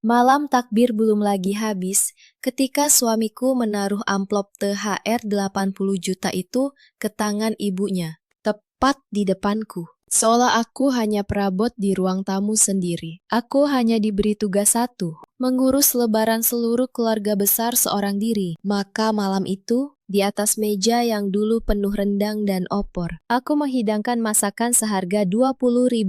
Malam takbir belum lagi habis ketika suamiku menaruh amplop THR 80 juta itu ke tangan ibunya, tepat di depanku. Seolah aku hanya perabot di ruang tamu sendiri. Aku hanya diberi tugas satu, mengurus lebaran seluruh keluarga besar seorang diri. Maka malam itu, di atas meja yang dulu penuh rendang dan opor, aku menghidangkan masakan seharga Rp20.000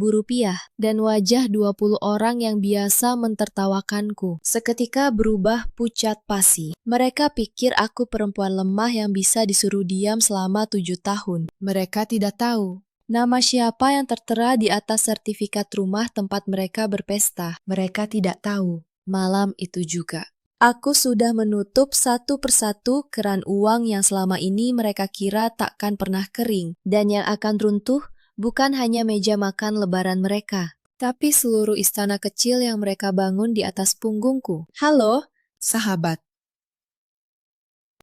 dan wajah 20 orang yang biasa mentertawakanku seketika berubah pucat pasi. Mereka pikir aku perempuan lemah yang bisa disuruh diam selama 7 tahun. Mereka tidak tahu nama siapa yang tertera di atas sertifikat rumah tempat mereka berpesta. Mereka tidak tahu malam itu juga aku sudah menutup satu persatu keran uang yang selama ini mereka kira takkan pernah kering, dan yang akan runtuh bukan hanya meja makan lebaran mereka, tapi seluruh istana kecil yang mereka bangun di atas punggungku. Halo, sahabat.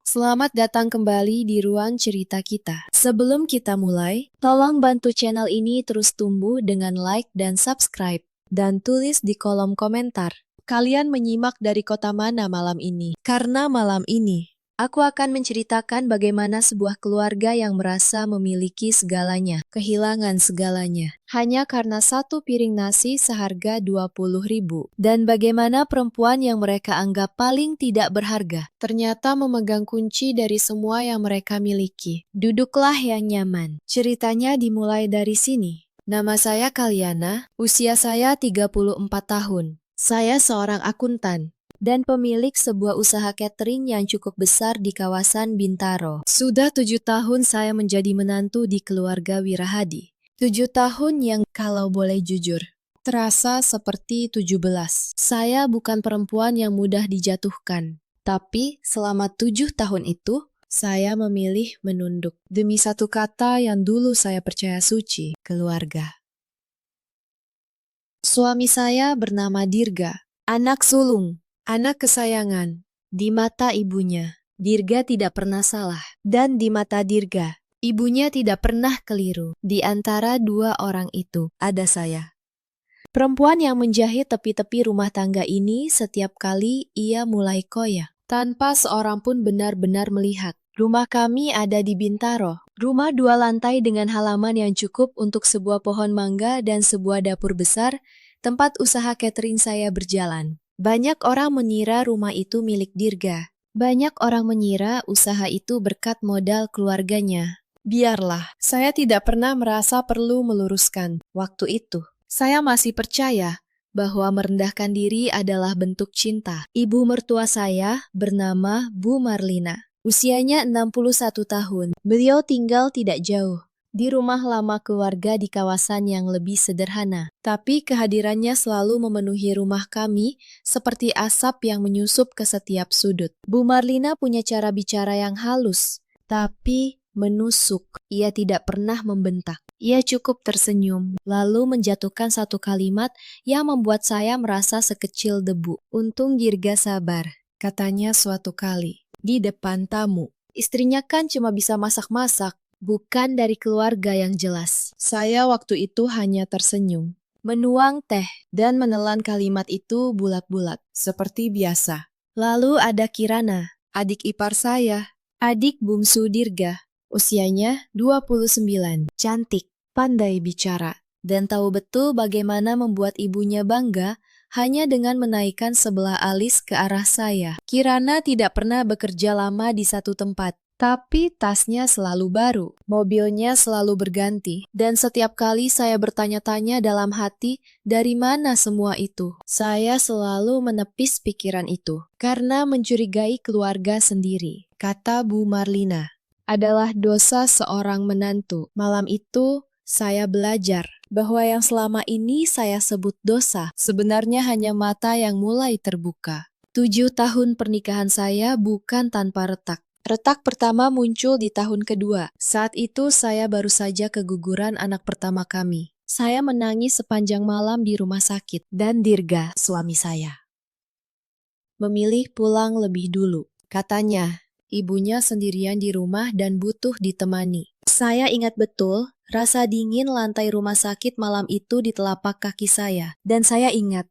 Selamat datang kembali di ruang cerita kita. Sebelum kita mulai, tolong bantu channel ini terus tumbuh dengan like dan subscribe, dan tulis di kolom komentar. Kalian menyimak dari kota mana malam ini? Karena malam ini, aku akan menceritakan bagaimana sebuah keluarga yang merasa memiliki segalanya, kehilangan segalanya, hanya karena satu piring nasi seharga 20.000. Dan bagaimana perempuan yang mereka anggap paling tidak berharga, ternyata memegang kunci dari semua yang mereka miliki. Duduklah yang nyaman. Ceritanya dimulai dari sini. Nama saya Kaliana, usia saya 34 tahun. Saya seorang akuntan dan pemilik sebuah usaha catering yang cukup besar di kawasan Bintaro. Sudah 7 tahun saya menjadi menantu di keluarga Wirahadi. 7 tahun yang kalau boleh jujur, terasa seperti 17. Saya bukan perempuan yang mudah dijatuhkan. Tapi selama 7 tahun itu, saya memilih menunduk demi satu kata yang dulu saya percaya suci, keluarga. Suami saya bernama Dirga, anak sulung, anak kesayangan. Di mata ibunya, Dirga tidak pernah salah. Dan di mata Dirga, ibunya tidak pernah keliru. Di antara dua orang itu, ada saya. Perempuan yang menjahit tepi-tepi rumah tangga ini setiap kali ia mulai koyak, tanpa seorang pun benar-benar melihat. Rumah kami ada di Bintaro. Rumah 2 lantai dengan halaman yang cukup untuk sebuah pohon mangga dan sebuah dapur besar, tempat usaha catering saya berjalan. Banyak orang mengira rumah itu milik Dirga. Banyak orang mengira usaha itu berkat modal keluarganya. Biarlah, saya tidak pernah merasa perlu meluruskan. Waktu itu, saya masih percaya bahwa merendahkan diri adalah bentuk cinta. Ibu mertua saya bernama Bu Marlina. Usianya 61 tahun. Beliau tinggal tidak jauh, di rumah lama keluarga di kawasan yang lebih sederhana. Tapi kehadirannya selalu memenuhi rumah kami seperti asap yang menyusup ke setiap sudut. Bu Marlina punya cara bicara yang halus, tapi menusuk. Ia tidak pernah membentak. Ia cukup tersenyum, lalu menjatuhkan satu kalimat yang membuat saya merasa sekecil debu. Untung Dirga sabar, katanya suatu kali di depan tamu. Istrinya kan cuma bisa masak-masak, bukan dari keluarga yang jelas. Saya waktu itu hanya tersenyum, menuang teh, dan menelan kalimat itu bulat-bulat, seperti biasa. Lalu ada Kirana, adik ipar saya, adik bungsu Dirga. Usianya 29, cantik, pandai bicara, dan tahu betul bagaimana membuat ibunya bangga hanya dengan menaikkan sebelah alis ke arah saya. Kirana tidak pernah bekerja lama di satu tempat, tapi tasnya selalu baru, mobilnya selalu berganti, dan setiap kali saya bertanya-tanya dalam hati, dari mana semua itu? Saya selalu menepis pikiran itu, karena mencurigai keluarga sendiri, kata Bu Marlina, adalah dosa seorang menantu. Malam itu, saya belajar bahwa yang selama ini saya sebut dosa, sebenarnya hanya mata yang mulai terbuka. 7 tahun pernikahan saya bukan tanpa retak. Retak pertama muncul di tahun kedua. Saat itu saya baru saja keguguran anak pertama kami. Saya menangis sepanjang malam di rumah sakit, dan Dirga, suami saya, memilih pulang lebih dulu. Katanya, ibunya sendirian di rumah dan butuh ditemani. Saya ingat betul rasa dingin lantai rumah sakit malam itu di telapak kaki saya. Dan saya ingat,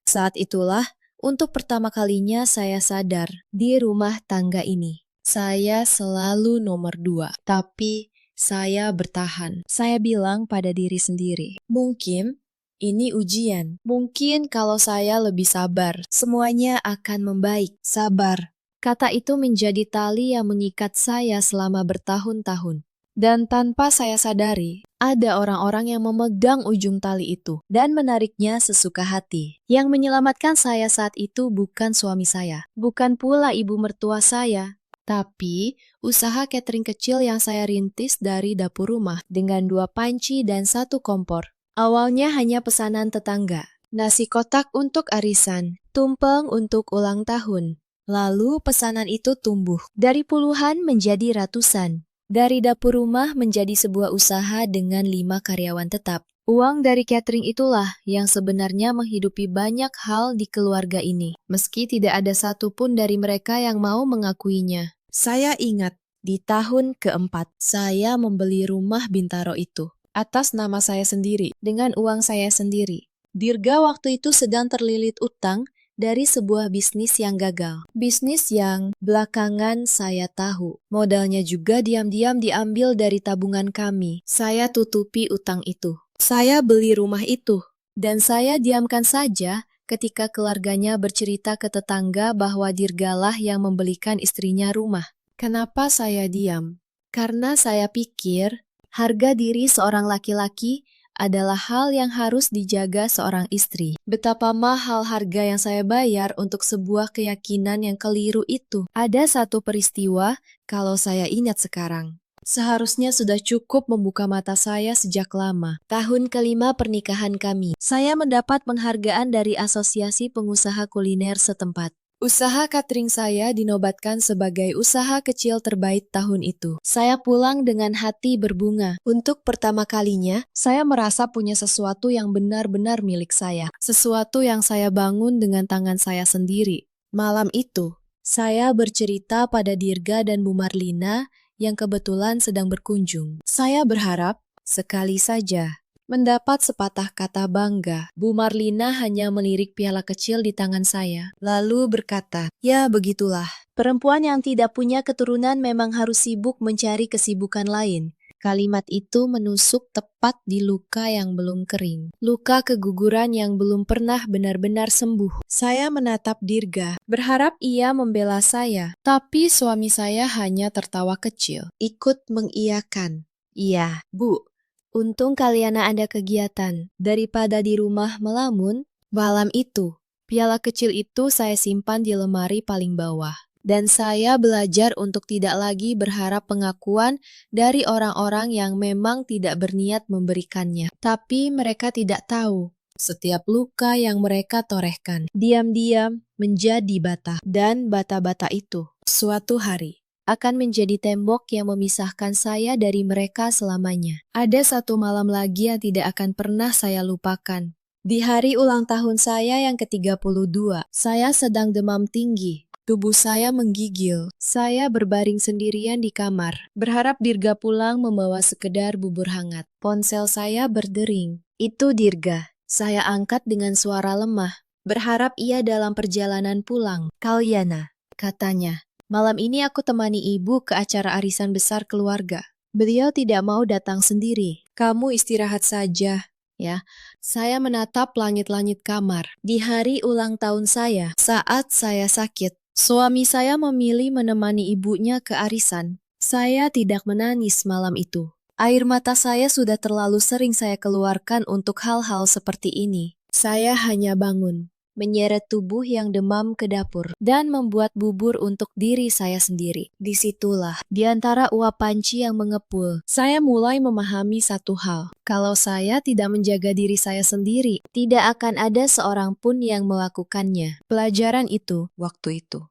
saat itulah Untuk pertama kalinya saya sadar di rumah tangga ini. Saya selalu nomor 2, tapi saya bertahan. Saya bilang pada diri sendiri, mungkin ini ujian. Mungkin kalau saya lebih sabar, semuanya akan membaik. Sabar. Kata itu menjadi tali yang mengikat saya selama bertahun-tahun. Dan tanpa saya sadari, ada orang-orang yang memegang ujung tali itu dan menariknya sesuka hati. Yang menyelamatkan saya saat itu bukan suami saya, bukan pula ibu mertua saya, tapi usaha catering kecil yang saya rintis dari dapur rumah dengan 2 panci dan 1 kompor. Awalnya hanya pesanan tetangga, nasi kotak untuk arisan, tumpeng untuk ulang tahun. Lalu pesanan itu tumbuh dari puluhan menjadi ratusan. Dari dapur rumah menjadi sebuah usaha dengan 5 karyawan tetap. Uang dari catering itulah yang sebenarnya menghidupi banyak hal di keluarga ini, meski tidak ada satupun dari mereka yang mau mengakuinya. Saya ingat, di tahun keempat, saya membeli rumah Bintaro itu atas nama saya sendiri, dengan uang saya sendiri. Dirga waktu itu sedang terlilit utang dari sebuah bisnis yang gagal. Bisnis yang belakangan saya tahu. Modalnya juga diam-diam diambil dari tabungan kami. Saya tutupi utang itu. Saya beli rumah itu. Dan saya diamkan saja ketika keluarganya bercerita ke tetangga bahwa Dirgalah yang membelikan istrinya rumah. Kenapa saya diam? Karena saya pikir harga diri seorang laki-laki adalah hal yang harus dijaga seorang istri. Betapa mahal harga yang saya bayar untuk sebuah keyakinan yang keliru itu. Ada satu peristiwa, kalau saya ingat sekarang. Seharusnya sudah cukup membuka mata saya sejak lama. Tahun kelima pernikahan kami, saya mendapat penghargaan dari Asosiasi Pengusaha Kuliner setempat. Usaha catering saya dinobatkan sebagai usaha kecil terbaik tahun itu. Saya pulang dengan hati berbunga. Untuk pertama kalinya, saya merasa punya sesuatu yang benar-benar milik saya. Sesuatu yang saya bangun dengan tangan saya sendiri. Malam itu, saya bercerita pada Dirga dan Bu Marlina yang kebetulan sedang berkunjung. Saya berharap, sekali saja, mendapat sepatah kata bangga. Bu Marlina hanya melirik piala kecil di tangan saya, lalu berkata, "Ya begitulah, perempuan yang tidak punya keturunan memang harus sibuk mencari kesibukan lain." Kalimat itu menusuk tepat di luka yang belum kering. Luka keguguran yang belum pernah benar-benar sembuh. Saya menatap Dirga, berharap ia membela saya. Tapi suami saya hanya tertawa kecil, ikut mengiyakan. "Iya, Bu. Untung kalian ada kegiatan, daripada di rumah melamun." Malam itu, piala kecil itu saya simpan di lemari paling bawah. Dan saya belajar untuk tidak lagi berharap pengakuan dari orang-orang yang memang tidak berniat memberikannya. Tapi mereka tidak tahu, setiap luka yang mereka torehkan, diam-diam menjadi bata. Dan bata-bata itu, suatu hari, akan menjadi tembok yang memisahkan saya dari mereka selamanya. Ada satu malam lagi yang tidak akan pernah saya lupakan. Di hari ulang tahun saya yang ke-32, saya sedang demam tinggi. Tubuh saya menggigil. Saya berbaring sendirian di kamar, berharap Dirga pulang membawa sekedar bubur hangat. Ponsel saya berdering. Itu Dirga. Saya angkat dengan suara lemah, berharap ia dalam perjalanan pulang. "Kalyana," katanya. "Malam ini aku temani ibu ke acara arisan besar keluarga. Beliau tidak mau datang sendiri. Kamu istirahat saja, ya." Saya menatap langit-langit kamar. Di hari ulang tahun saya, saat saya sakit, suami saya memilih menemani ibunya ke arisan. Saya tidak menangis malam itu. Air mata saya sudah terlalu sering saya keluarkan untuk hal-hal seperti ini. Saya hanya bangun, menyeret tubuh yang demam ke dapur, dan membuat bubur untuk diri saya sendiri. Disitulah, di antara uap panci yang mengepul, saya mulai memahami satu hal. Kalau saya tidak menjaga diri saya sendiri, tidak akan ada seorang pun yang melakukannya. Pelajaran itu, waktu itu,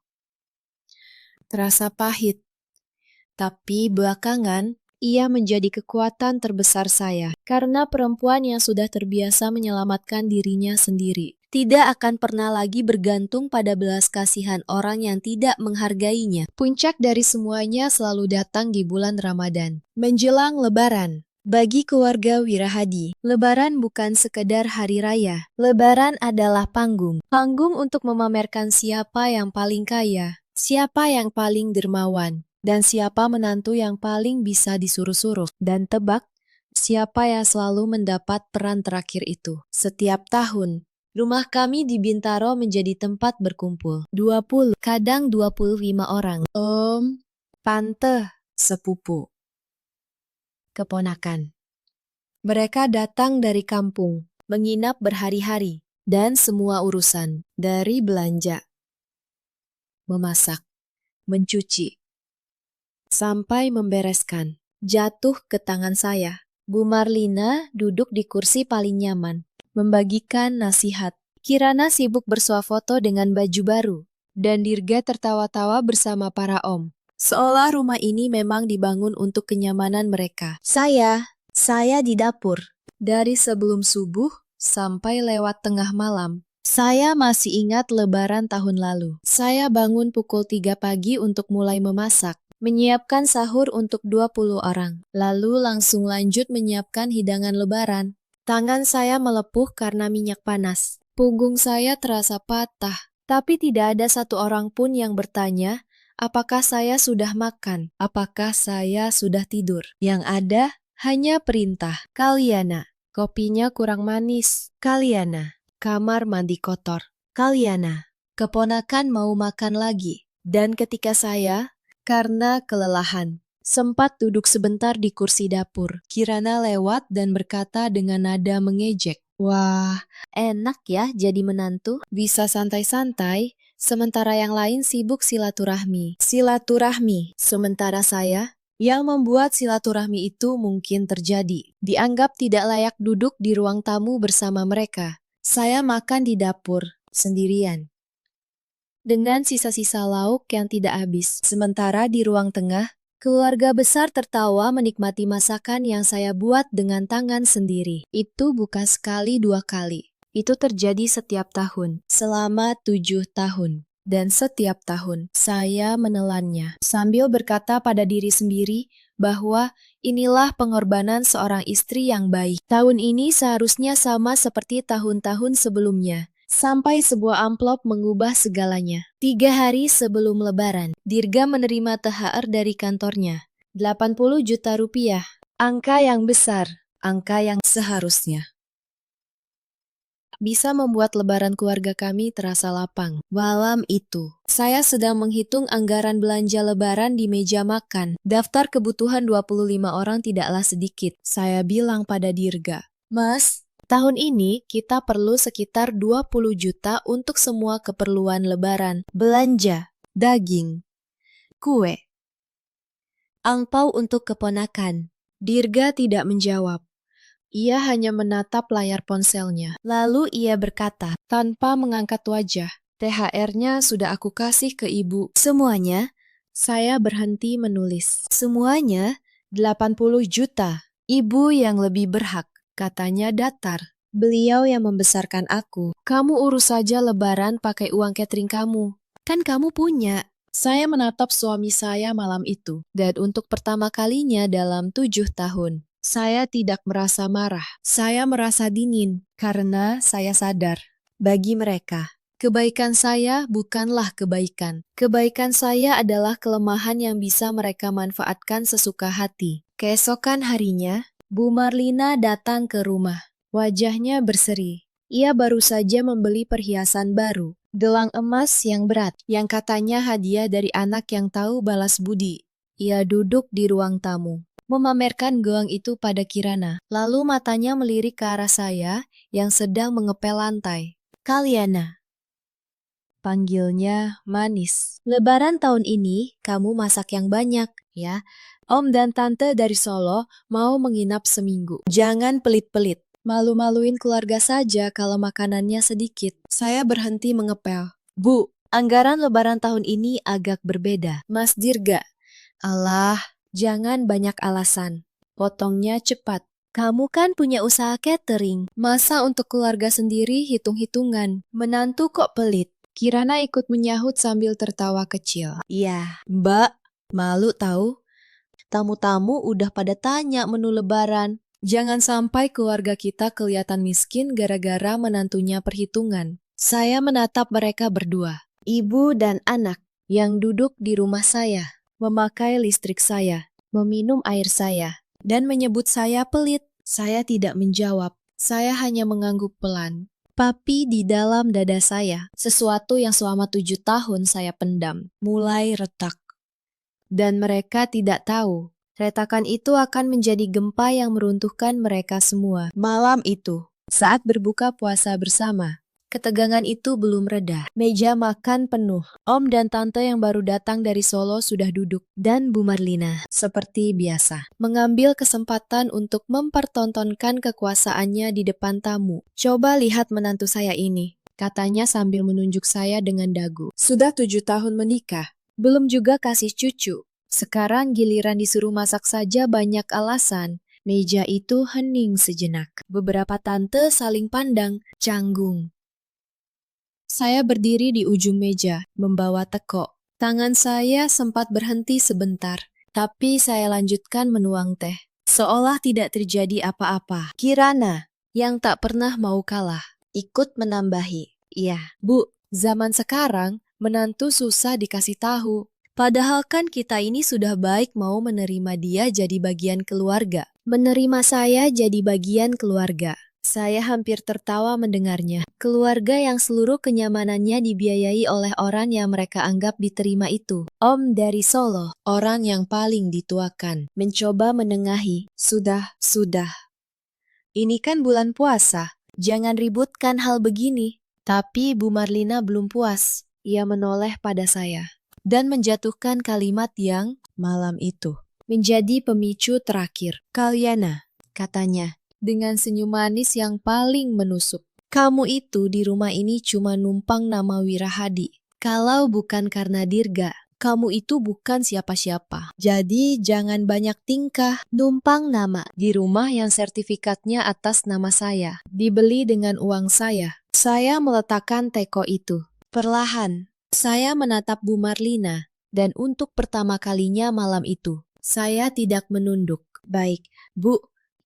terasa pahit. Tapi belakangan, ia menjadi kekuatan terbesar saya. Karena perempuan yang sudah terbiasa menyelamatkan dirinya sendiri tidak akan pernah lagi bergantung pada belas kasihan orang yang tidak menghargainya. Puncak dari semuanya selalu datang di bulan Ramadan. Menjelang Lebaran, Bagi keluarga Wirahadi, Lebaran bukan sekedar hari raya. Lebaran adalah panggung. Panggung untuk memamerkan siapa yang paling kaya, siapa yang paling dermawan, dan siapa menantu yang paling bisa disuruh-suruh. Dan tebak, siapa yang selalu mendapat peran terakhir itu. Setiap tahun, rumah kami di Bintaro menjadi tempat berkumpul. 20, kadang 25 orang. Om, tante, sepupu, keponakan. Mereka datang dari kampung, menginap berhari-hari, dan semua urusan, dari belanja, memasak, mencuci, sampai membereskan, jatuh ke tangan saya. Bu Marlina duduk di kursi paling nyaman, membagikan nasihat. Kirana sibuk bersuah foto dengan baju baru, dan Dirga tertawa-tawa bersama para om. Seolah rumah ini memang dibangun untuk kenyamanan mereka. Saya di dapur. Dari sebelum subuh sampai lewat tengah malam. Saya masih ingat Lebaran tahun lalu. Saya bangun pukul 3 pagi untuk mulai memasak. Menyiapkan sahur untuk 20 orang. Lalu langsung lanjut menyiapkan hidangan Lebaran. Tangan saya melepuh karena minyak panas. Punggung saya terasa patah. Tapi tidak ada satu orang pun yang bertanya, apakah saya sudah makan? Apakah saya sudah tidur? Yang ada hanya perintah. Kaliana, kopinya kurang manis. Kaliana, kamar mandi kotor. Kaliana, keponakan mau makan lagi. Dan ketika saya, karena kelelahan, sempat duduk sebentar di kursi dapur, Kirana lewat dan berkata dengan nada mengejek, "Wah, enak ya jadi menantu. Bisa santai-santai, sementara yang lain sibuk silaturahmi. Silaturahmi, sementara saya yang membuat silaturahmi itu mungkin terjadi. Dianggap tidak layak duduk di ruang tamu bersama mereka. Saya makan di dapur, sendirian. Dengan sisa-sisa lauk yang tidak habis. Sementara di ruang tengah, keluarga besar tertawa menikmati masakan yang saya buat dengan tangan sendiri. Itu bukan sekali 2 kali. Itu terjadi setiap tahun, selama 7 tahun. Dan setiap tahun, saya menelannya, sambil berkata pada diri sendiri bahwa inilah pengorbanan seorang istri yang baik. Tahun ini seharusnya sama seperti tahun-tahun sebelumnya, sampai sebuah amplop mengubah segalanya. 3 hari sebelum Lebaran, Dirga menerima THR dari kantornya. 80 juta rupiah. Angka yang besar, angka yang seharusnya bisa membuat Lebaran keluarga kami terasa lapang. Malam itu, saya sedang menghitung anggaran belanja Lebaran di meja makan. Daftar kebutuhan 25 orang tidaklah sedikit. Saya bilang pada Dirga, "Mas, tahun ini kita perlu sekitar 20 juta untuk semua keperluan Lebaran. Belanja, daging, kue, angpau untuk keponakan." Dirga tidak menjawab. Ia hanya menatap layar ponselnya. Lalu ia berkata, tanpa mengangkat wajah, "THR-nya sudah aku kasih ke ibu." Semuanya? Saya berhenti menulis. Semuanya 80 juta. Ibu yang lebih berhak, katanya datar. Beliau yang membesarkan aku. Kamu urus saja Lebaran pakai uang catering kamu. Kan kamu punya. Saya menatap suami saya malam itu. Dan untuk pertama kalinya dalam 7 tahun. Saya tidak merasa marah, saya merasa dingin karena saya sadar, bagi mereka, kebaikan saya bukanlah kebaikan. Kebaikan saya adalah kelemahan yang bisa mereka manfaatkan sesuka hati. Keesokan harinya, Bu Marlina datang ke rumah. Wajahnya berseri. Ia baru saja membeli perhiasan baru, gelang emas yang berat, yang katanya hadiah dari anak yang tahu balas budi. Ia duduk di ruang tamu, memamerkan gelang itu pada Kirana. Lalu matanya melirik ke arah saya yang sedang mengepel lantai. "Kaliana," panggilnya manis. "Lebaran tahun ini kamu masak yang banyak, ya. Om dan Tante dari Solo mau menginap seminggu. Jangan pelit-pelit. Malu-maluin keluarga saja kalau makanannya sedikit." Saya berhenti mengepel. "Bu, anggaran Lebaran tahun ini agak berbeda." Mas Dirga, "Alah, jangan banyak alasan." Potongnya cepat. "Kamu kan punya usaha catering. Masa untuk keluarga sendiri hitung-hitungan? Menantu kok pelit?" Kirana ikut menyahut sambil tertawa kecil. "Iya, Mbak, malu tahu. Tamu-tamu udah pada tanya menu lebaran. Jangan sampai keluarga kita kelihatan miskin gara-gara menantunya perhitungan. Saya menatap mereka berdua, ibu dan anak, yang duduk di rumah saya, memakai listrik saya, meminum air saya, dan menyebut saya pelit. Saya tidak menjawab. Saya hanya mengangguk pelan. Tapi di dalam dada saya, sesuatu yang selama 7 tahun saya pendam, mulai retak. Dan mereka tidak tahu, retakan itu akan menjadi gempa yang meruntuhkan mereka semua. Malam itu, saat berbuka puasa bersama, ketegangan itu belum reda. Meja makan penuh. Om dan tante yang baru datang dari Solo sudah duduk. Dan Bu Marlina, seperti biasa, mengambil kesempatan untuk mempertontonkan kekuasaannya di depan tamu. Coba lihat menantu saya ini, katanya sambil menunjuk saya dengan dagu. Sudah 7 tahun menikah. Belum juga kasih cucu. Sekarang giliran disuruh masak saja banyak alasan. Meja itu hening sejenak. Beberapa tante saling pandang, canggung. Saya berdiri di ujung meja, membawa teko. Tangan saya sempat berhenti sebentar, tapi saya lanjutkan menuang teh. Seolah tidak terjadi apa-apa. Kirana, yang tak pernah mau kalah, ikut menambahi. Iya, Bu, zaman sekarang menantu susah dikasih tahu. Padahal kan kita ini sudah baik mau menerima dia jadi bagian keluarga. Menerima saya jadi bagian keluarga. Saya hampir tertawa mendengarnya. Keluarga yang seluruh kenyamanannya dibiayai oleh orang yang mereka anggap diterima itu. Om dari Solo, orang yang paling dituakan, mencoba menengahi. Sudah. Ini kan bulan puasa. Jangan ributkan hal begini. Tapi Bu Marlina belum puas. Ia menoleh pada saya dan menjatuhkan kalimat yang malam itu menjadi pemicu terakhir. Kalyana, katanya, dengan senyum manis yang paling menusuk. Kamu itu di rumah ini cuma numpang nama Wirahadi. Kalau bukan karena Dirga, kamu itu bukan siapa-siapa. Jadi jangan banyak tingkah, numpang nama di rumah yang sertifikatnya atas nama saya. Dibeli dengan uang saya. Saya meletakkan teko itu. Perlahan, saya menatap Bu Marlina, dan untuk pertama kalinya malam itu, saya tidak menunduk. Baik, Bu,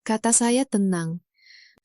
kata saya tenang.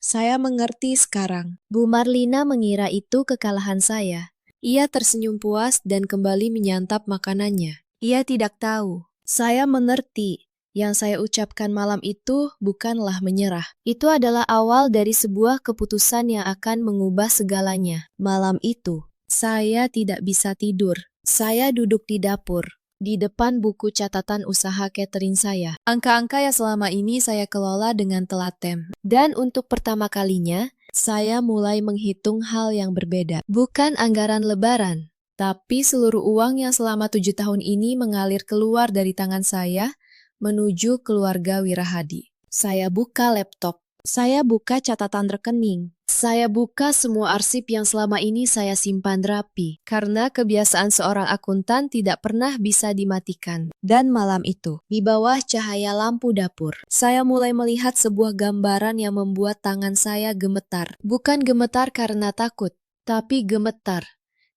Saya mengerti sekarang. Bu Marlina mengira itu kekalahan saya. Ia tersenyum puas dan kembali menyantap makanannya. Ia tidak tahu. Saya mengerti. Yang saya ucapkan malam itu bukanlah menyerah. Itu adalah awal dari sebuah keputusan yang akan mengubah segalanya. Malam itu, saya tidak bisa tidur. Saya duduk di dapur, di depan buku catatan usaha catering saya. Angka-angka yang selama ini saya kelola dengan telaten. Dan untuk pertama kalinya, saya mulai menghitung hal yang berbeda. Bukan anggaran lebaran, tapi seluruh uang yang selama 7 tahun ini mengalir keluar dari tangan saya menuju keluarga Wirahadi. Saya buka laptop. Saya buka catatan rekening. Saya buka semua arsip yang selama ini saya simpan rapi. Karena kebiasaan seorang akuntan tidak pernah bisa dimatikan. Dan malam itu, di bawah cahaya lampu dapur, saya mulai melihat sebuah gambaran yang membuat tangan saya gemetar. Bukan gemetar karena takut, tapi gemetar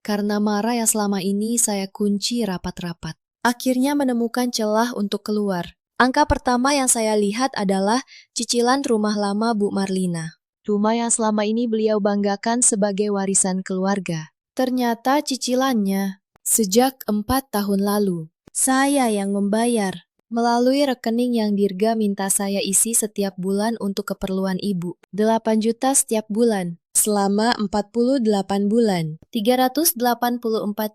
karena marah yang selama ini saya kunci rapat-rapat. Akhirnya menemukan celah untuk keluar. Angka pertama yang saya lihat adalah cicilan rumah lama Bu Marlina. Rumah yang selama ini beliau banggakan sebagai warisan keluarga. Ternyata cicilannya sejak 4 tahun lalu. Saya yang membayar melalui rekening yang Dirga minta saya isi setiap bulan untuk keperluan ibu. 8 juta setiap bulan. Selama 48 bulan. 384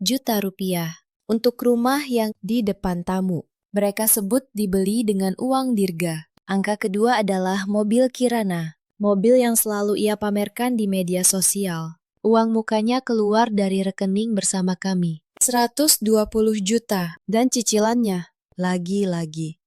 juta rupiah. Untuk rumah yang di depan tamu. Mereka sebut dibeli dengan uang Dirga. Angka kedua adalah mobil Kirana. Mobil yang selalu ia pamerkan di media sosial. Uang mukanya keluar dari rekening bersama kami. 120 juta. Dan cicilannya, lagi-lagi,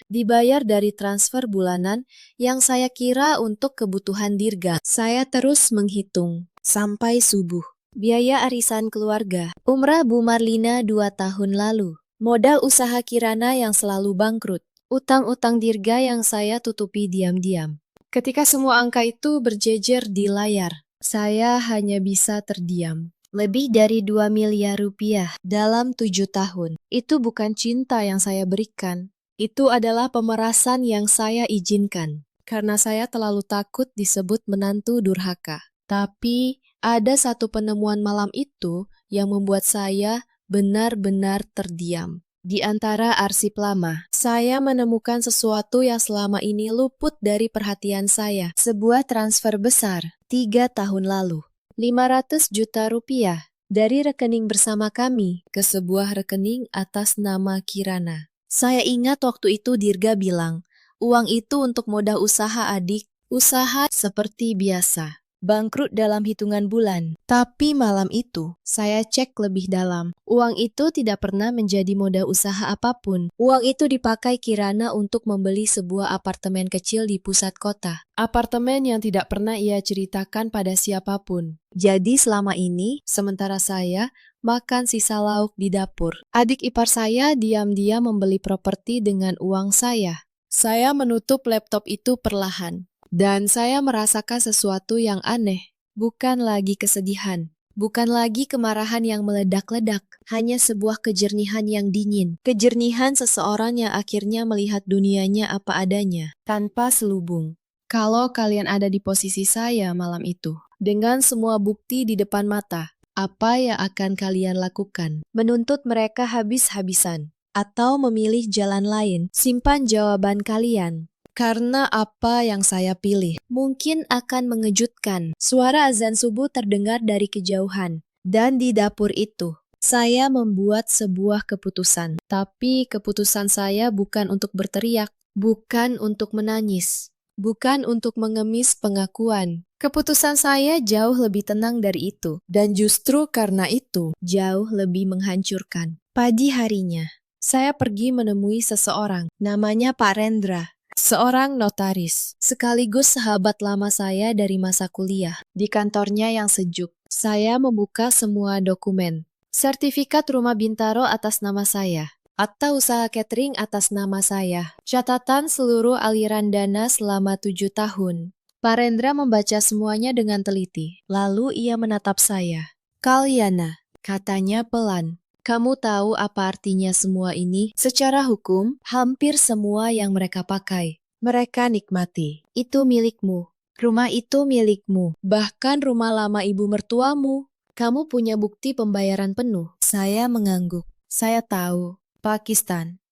dibayar dari transfer bulanan yang saya kira untuk kebutuhan Dirga. Saya terus menghitung. Sampai subuh. Biaya arisan keluarga. Umrah Bu Marlina 2 tahun lalu. Modal usaha Kirana yang selalu bangkrut. Utang-utang Dirga yang saya tutupi diam-diam. Ketika semua angka itu berjejer di layar, saya hanya bisa terdiam. Lebih dari 2 miliar rupiah dalam 7 tahun. Itu bukan cinta yang saya berikan. Itu adalah pemerasan yang saya izinkan, karena saya terlalu takut disebut menantu durhaka. Tapi ada satu penemuan malam itu yang membuat saya benar-benar terdiam. Di antara arsip lama, saya menemukan sesuatu yang selama ini luput dari perhatian saya. Sebuah transfer besar, 3 tahun lalu. 500 juta rupiah dari rekening bersama kami ke sebuah rekening atas nama Kirana. Saya ingat waktu itu Dirga bilang, uang itu untuk modal usaha adik, usaha seperti biasa. Bangkrut dalam hitungan bulan. Tapi malam itu, saya cek lebih dalam. Uang itu tidak pernah menjadi modal usaha apapun. Uang itu dipakai Kirana untuk membeli sebuah apartemen kecil di pusat kota. Apartemen yang tidak pernah ia ceritakan pada siapapun. Jadi selama ini, sementara saya makan sisa lauk di dapur, adik ipar saya diam-diam membeli properti dengan uang saya. Saya menutup laptop itu perlahan. Dan saya merasakan sesuatu yang aneh, bukan lagi kesedihan, bukan lagi kemarahan yang meledak-ledak, hanya sebuah kejernihan yang dingin, kejernihan seseorang yang akhirnya melihat dunianya apa adanya, tanpa selubung. Kalau kalian ada di posisi saya malam itu, dengan semua bukti di depan mata, apa yang akan kalian lakukan? Menuntut mereka habis-habisan, atau memilih jalan lain? Simpan jawaban kalian. Karena apa yang saya pilih mungkin akan mengejutkan. Suara azan subuh terdengar dari kejauhan. Dan di dapur itu, saya membuat sebuah keputusan. Tapi keputusan saya bukan untuk berteriak, bukan untuk menangis, bukan untuk mengemis pengakuan. Keputusan saya jauh lebih tenang dari itu. Dan justru karena itu, jauh lebih menghancurkan. Pagi harinya, saya pergi menemui seseorang. Namanya Pak Rendra. Seorang notaris, sekaligus sahabat lama saya dari masa kuliah. Di kantornya yang sejuk, saya membuka semua dokumen. Sertifikat rumah Bintaro atas nama saya, akta usaha catering atas nama saya, catatan seluruh aliran dana selama 7 tahun. Pak Rendra membaca semuanya dengan teliti, lalu ia menatap saya. Kalyana, katanya pelan. Kamu tahu apa artinya semua ini? Secara hukum, hampir semua yang mereka pakai, mereka nikmati. Itu milikmu. Rumah itu milikmu. Bahkan rumah lama ibu mertuamu. Kamu punya bukti pembayaran penuh. Saya mengangguk. Saya tahu. Pakistan.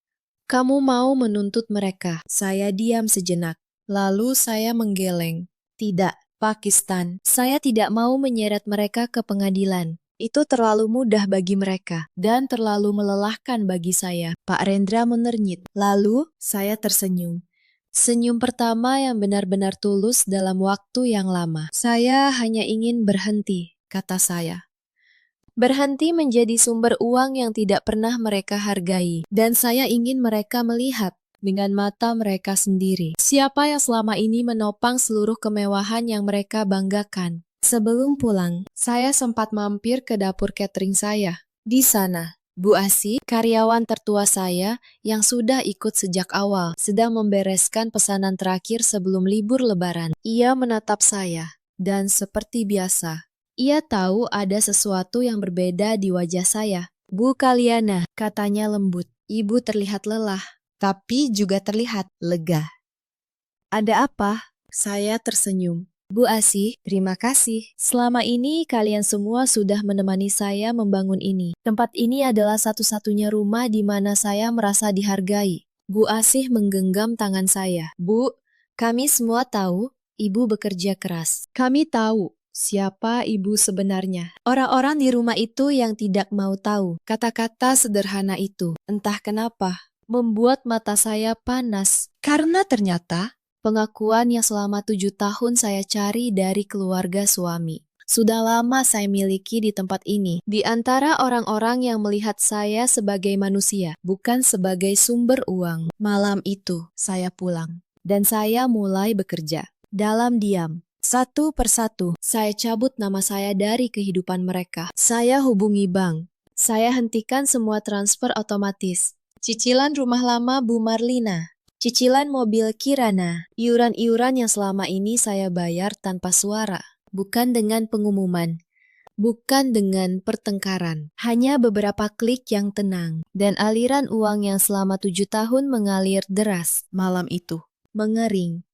Kamu mau menuntut mereka. Saya diam sejenak. Lalu saya menggeleng. Tidak, Pakistan. Saya tidak mau menyeret mereka ke pengadilan. Itu terlalu mudah bagi mereka dan terlalu melelahkan bagi saya. Pak Rendra menernyit. Lalu, saya tersenyum. Senyum pertama yang benar-benar tulus dalam waktu yang lama. Saya hanya ingin berhenti, kata saya. Berhenti menjadi sumber uang yang tidak pernah mereka hargai. Dan saya ingin mereka melihat dengan mata mereka sendiri. Siapa yang selama ini menopang seluruh kemewahan yang mereka banggakan. Sebelum pulang, saya sempat mampir ke dapur catering saya. Di sana, Bu Asi, karyawan tertua saya yang sudah ikut sejak awal, sedang membereskan pesanan terakhir sebelum libur Lebaran. Ia menatap saya, dan seperti biasa, ia tahu ada sesuatu yang berbeda di wajah saya. Bu Kalyana, katanya lembut. Ibu terlihat lelah, tapi juga terlihat lega. Ada apa? Saya tersenyum. Bu Asih, terima kasih. Selama ini kalian semua sudah menemani saya membangun ini. Tempat ini adalah satu-satunya rumah di mana saya merasa dihargai. Bu Asih menggenggam tangan saya. Bu, kami semua tahu ibu bekerja keras. Kami tahu siapa ibu sebenarnya. Orang-orang di rumah itu yang tidak mau tahu. Kata-kata sederhana itu, entah kenapa, membuat mata saya panas. Karena ternyata pengakuan yang selama 7 tahun saya cari dari keluarga suami. Sudah lama saya miliki di tempat ini. Di antara orang-orang yang melihat saya sebagai manusia, bukan sebagai sumber uang. Malam itu, saya pulang. Dan saya mulai bekerja. Dalam diam. Satu persatu, saya cabut nama saya dari kehidupan mereka. Saya hubungi bank. Saya hentikan semua transfer otomatis. Cicilan rumah lama Bu Marlina. Cicilan mobil Kirana, iuran-iuran yang selama ini saya bayar tanpa suara, bukan dengan pengumuman, bukan dengan pertengkaran. Hanya beberapa klik yang tenang, dan aliran uang yang selama 7 tahun mengalir deras. Malam itu mengering.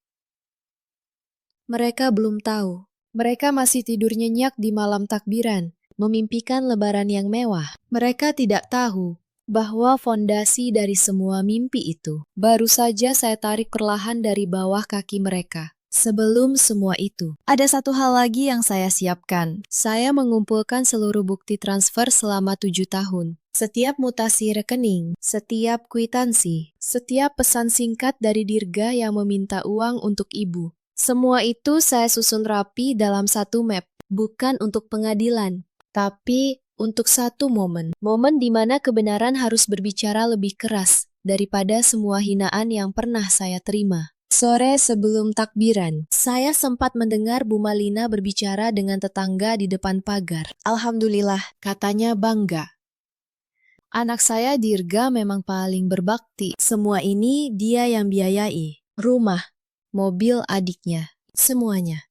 Mereka belum tahu. Mereka masih tidur nyenyak di malam takbiran, memimpikan lebaran yang mewah. Mereka tidak tahu bahwa fondasi dari semua mimpi itu baru saja saya tarik perlahan dari bawah kaki mereka. Sebelum semua itu, ada satu hal lagi yang saya siapkan. Saya mengumpulkan seluruh bukti transfer selama 7 tahun. Setiap mutasi rekening, setiap kwitansi, setiap pesan singkat dari Dirga yang meminta uang untuk ibu. Semua itu saya susun rapi dalam satu map, bukan untuk pengadilan, tapi untuk satu momen. Momen di mana kebenaran harus berbicara lebih keras daripada semua hinaan yang pernah saya terima. Sore sebelum takbiran, saya sempat mendengar Bu Malina berbicara dengan tetangga di depan pagar. Alhamdulillah, katanya bangga. Anak saya Dirga memang paling berbakti. Semua ini dia yang biayai. Rumah, mobil adiknya, semuanya.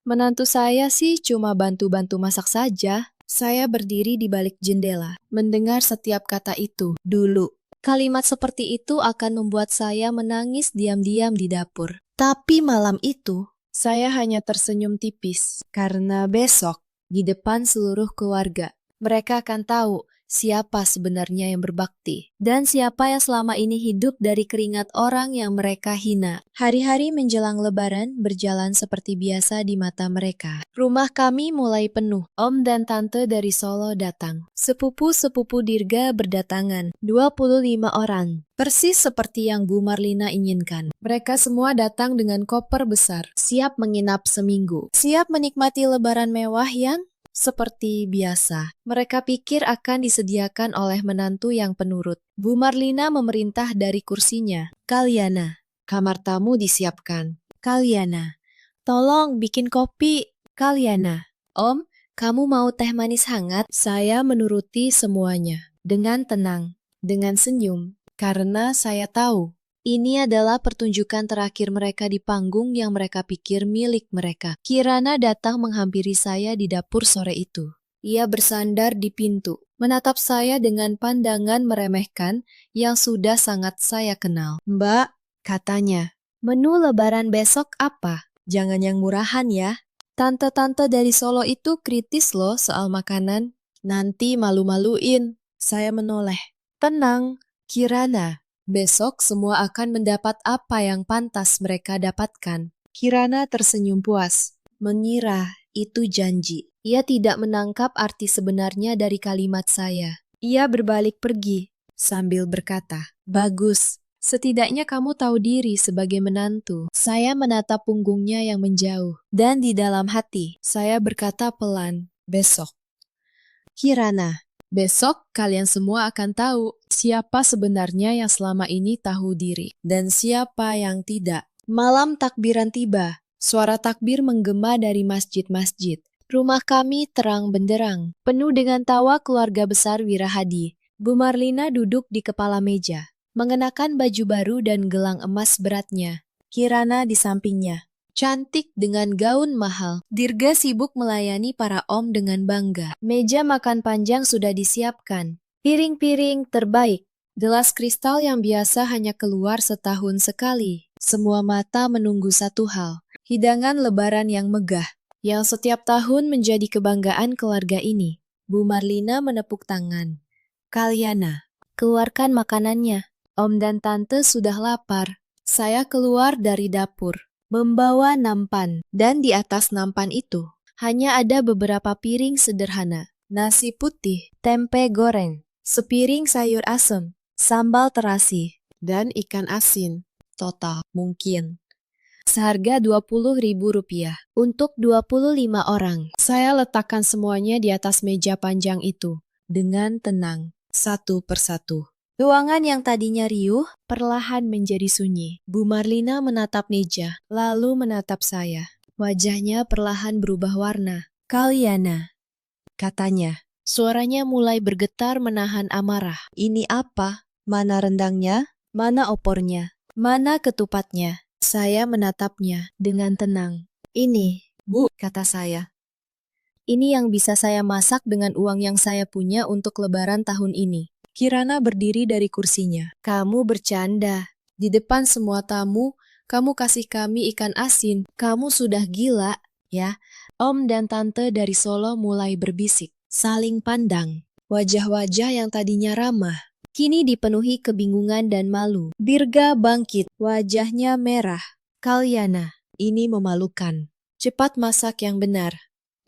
Menantu saya sih cuma bantu-bantu masak saja. Saya berdiri di balik jendela, mendengar setiap kata itu. Dulu, kalimat seperti itu akan membuat saya menangis diam-diam di dapur. Tapi malam itu, saya hanya tersenyum tipis. Karena besok, di depan seluruh keluarga, mereka akan tahu siapa sebenarnya yang berbakti, dan siapa yang selama ini hidup dari keringat orang yang mereka hina. Hari-hari menjelang lebaran berjalan seperti biasa di mata mereka. Rumah kami mulai penuh. Om dan tante dari Solo datang. Sepupu-sepupu Dirga berdatangan, 25 orang. Persis seperti yang Bu Marlina inginkan. Mereka semua datang dengan koper besar, siap menginap seminggu, siap menikmati lebaran mewah yang seperti biasa, mereka pikir akan disediakan oleh menantu yang penurut. Bu Marlina memerintah dari kursinya. Kalyana, kamar tamu disiapkan. Kalyana, tolong bikin kopi. Kalyana, Om, kamu mau teh manis hangat? Saya menuruti semuanya. Dengan tenang, dengan senyum, karena saya tahu ini adalah pertunjukan terakhir mereka di panggung yang mereka pikir milik mereka. Kirana datang menghampiri saya di dapur sore itu. Ia bersandar di pintu, menatap saya dengan pandangan meremehkan yang sudah sangat saya kenal. Mbak, katanya, menu lebaran besok apa? Jangan yang murahan ya. Tante-tante dari Solo itu kritis loh soal makanan. Nanti malu-maluin. Saya menoleh. Tenang, Kirana. Besok semua akan mendapat apa yang pantas mereka dapatkan. Kirana tersenyum puas, mengira itu janji. Ia tidak menangkap arti sebenarnya dari kalimat saya. Ia berbalik pergi, sambil berkata, "Bagus, setidaknya kamu tahu diri sebagai menantu." Saya menatap punggungnya yang menjauh, dan di dalam hati, saya berkata pelan, "Besok." Kirana, besok kalian semua akan tahu siapa sebenarnya yang selama ini tahu diri dan siapa yang tidak. Malam takbiran tiba. Suara takbir menggema dari masjid-masjid. Rumah kami terang benderang, penuh dengan tawa keluarga besar Wirahadi. Bu Marlina duduk di kepala meja, mengenakan baju baru dan gelang emas beratnya. Kirana di sampingnya, cantik dengan gaun mahal. Dirga sibuk melayani para om dengan bangga. Meja makan panjang sudah disiapkan. Piring-piring terbaik. Gelas kristal yang biasa hanya keluar setahun sekali. Semua mata menunggu satu hal. Hidangan lebaran yang megah, yang setiap tahun menjadi kebanggaan keluarga ini. Bu Marlina menepuk tangan. Kalyana, keluarkan makanannya. Om dan tante sudah lapar. Saya keluar dari dapur, membawa nampan, dan di atas nampan itu hanya ada beberapa piring sederhana, nasi putih, tempe goreng, sepiring sayur asem, sambal terasi, dan ikan asin. Total mungkin seharga Rp20.000 untuk 25 orang. Saya letakkan semuanya di atas meja panjang itu dengan tenang, satu persatu. Ruangan yang tadinya riuh, perlahan menjadi sunyi. Bu Marlina menatap meja, lalu menatap saya. Wajahnya perlahan berubah warna. Kalyana, katanya. Suaranya mulai bergetar menahan amarah. Ini apa? Mana rendangnya? Mana opornya? Mana ketupatnya? Saya menatapnya dengan tenang. Ini, Bu, kata saya. Ini yang bisa saya masak dengan uang yang saya punya untuk lebaran tahun ini. Kirana berdiri dari kursinya. Kamu bercanda. Di depan semua tamu, kamu kasih kami ikan asin. Kamu sudah gila, ya? Om dan Tante dari Solo mulai berbisik. Saling pandang. Wajah-wajah yang tadinya ramah kini dipenuhi kebingungan dan malu. Dirga bangkit, wajahnya merah. Kalyana, ini memalukan. Cepat masak yang benar.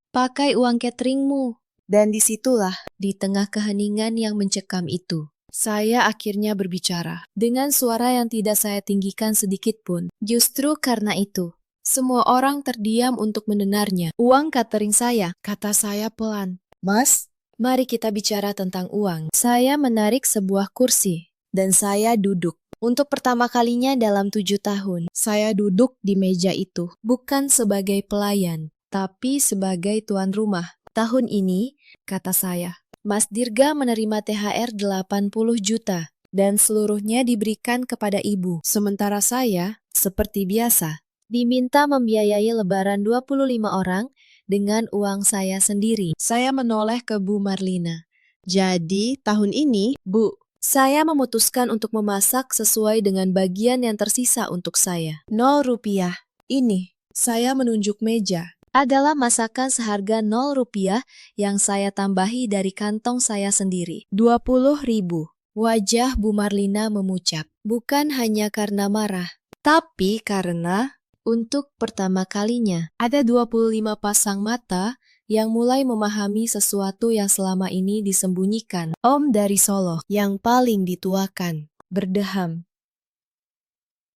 Pakai uang cateringmu. Dan disitulah, di tengah keheningan yang mencekam itu, saya akhirnya berbicara. Dengan suara yang tidak saya tinggikan sedikit pun. Justru karena itu, semua orang terdiam untuk mendengarnya. Uang catering saya, kata saya pelan. Mas, Mari kita bicara tentang uang. Saya menarik sebuah kursi, dan saya duduk. Untuk pertama kalinya dalam 7 tahun, saya duduk di meja itu. Bukan sebagai pelayan, tapi sebagai tuan rumah. Tahun ini, kata saya, Mas Dirga menerima THR 80 juta, dan seluruhnya diberikan kepada ibu. Sementara saya, seperti biasa, diminta membiayai lebaran 25 orang, dengan uang saya sendiri. Saya menoleh ke Bu Marlina. jadi tahun ini, Bu, Saya memutuskan untuk memasak sesuai dengan bagian yang tersisa untuk saya. 0 rupiah. Ini, saya menunjuk meja, adalah masakan seharga 0 rupiah yang saya tambahi dari kantong saya sendiri. 20.000. Wajah Bu Marlina memucat. Bukan hanya karena marah, tapi karena untuk pertama kalinya, ada 25 pasang mata yang mulai memahami sesuatu yang selama ini disembunyikan. Om dari Solo, yang paling dituakan, berdeham.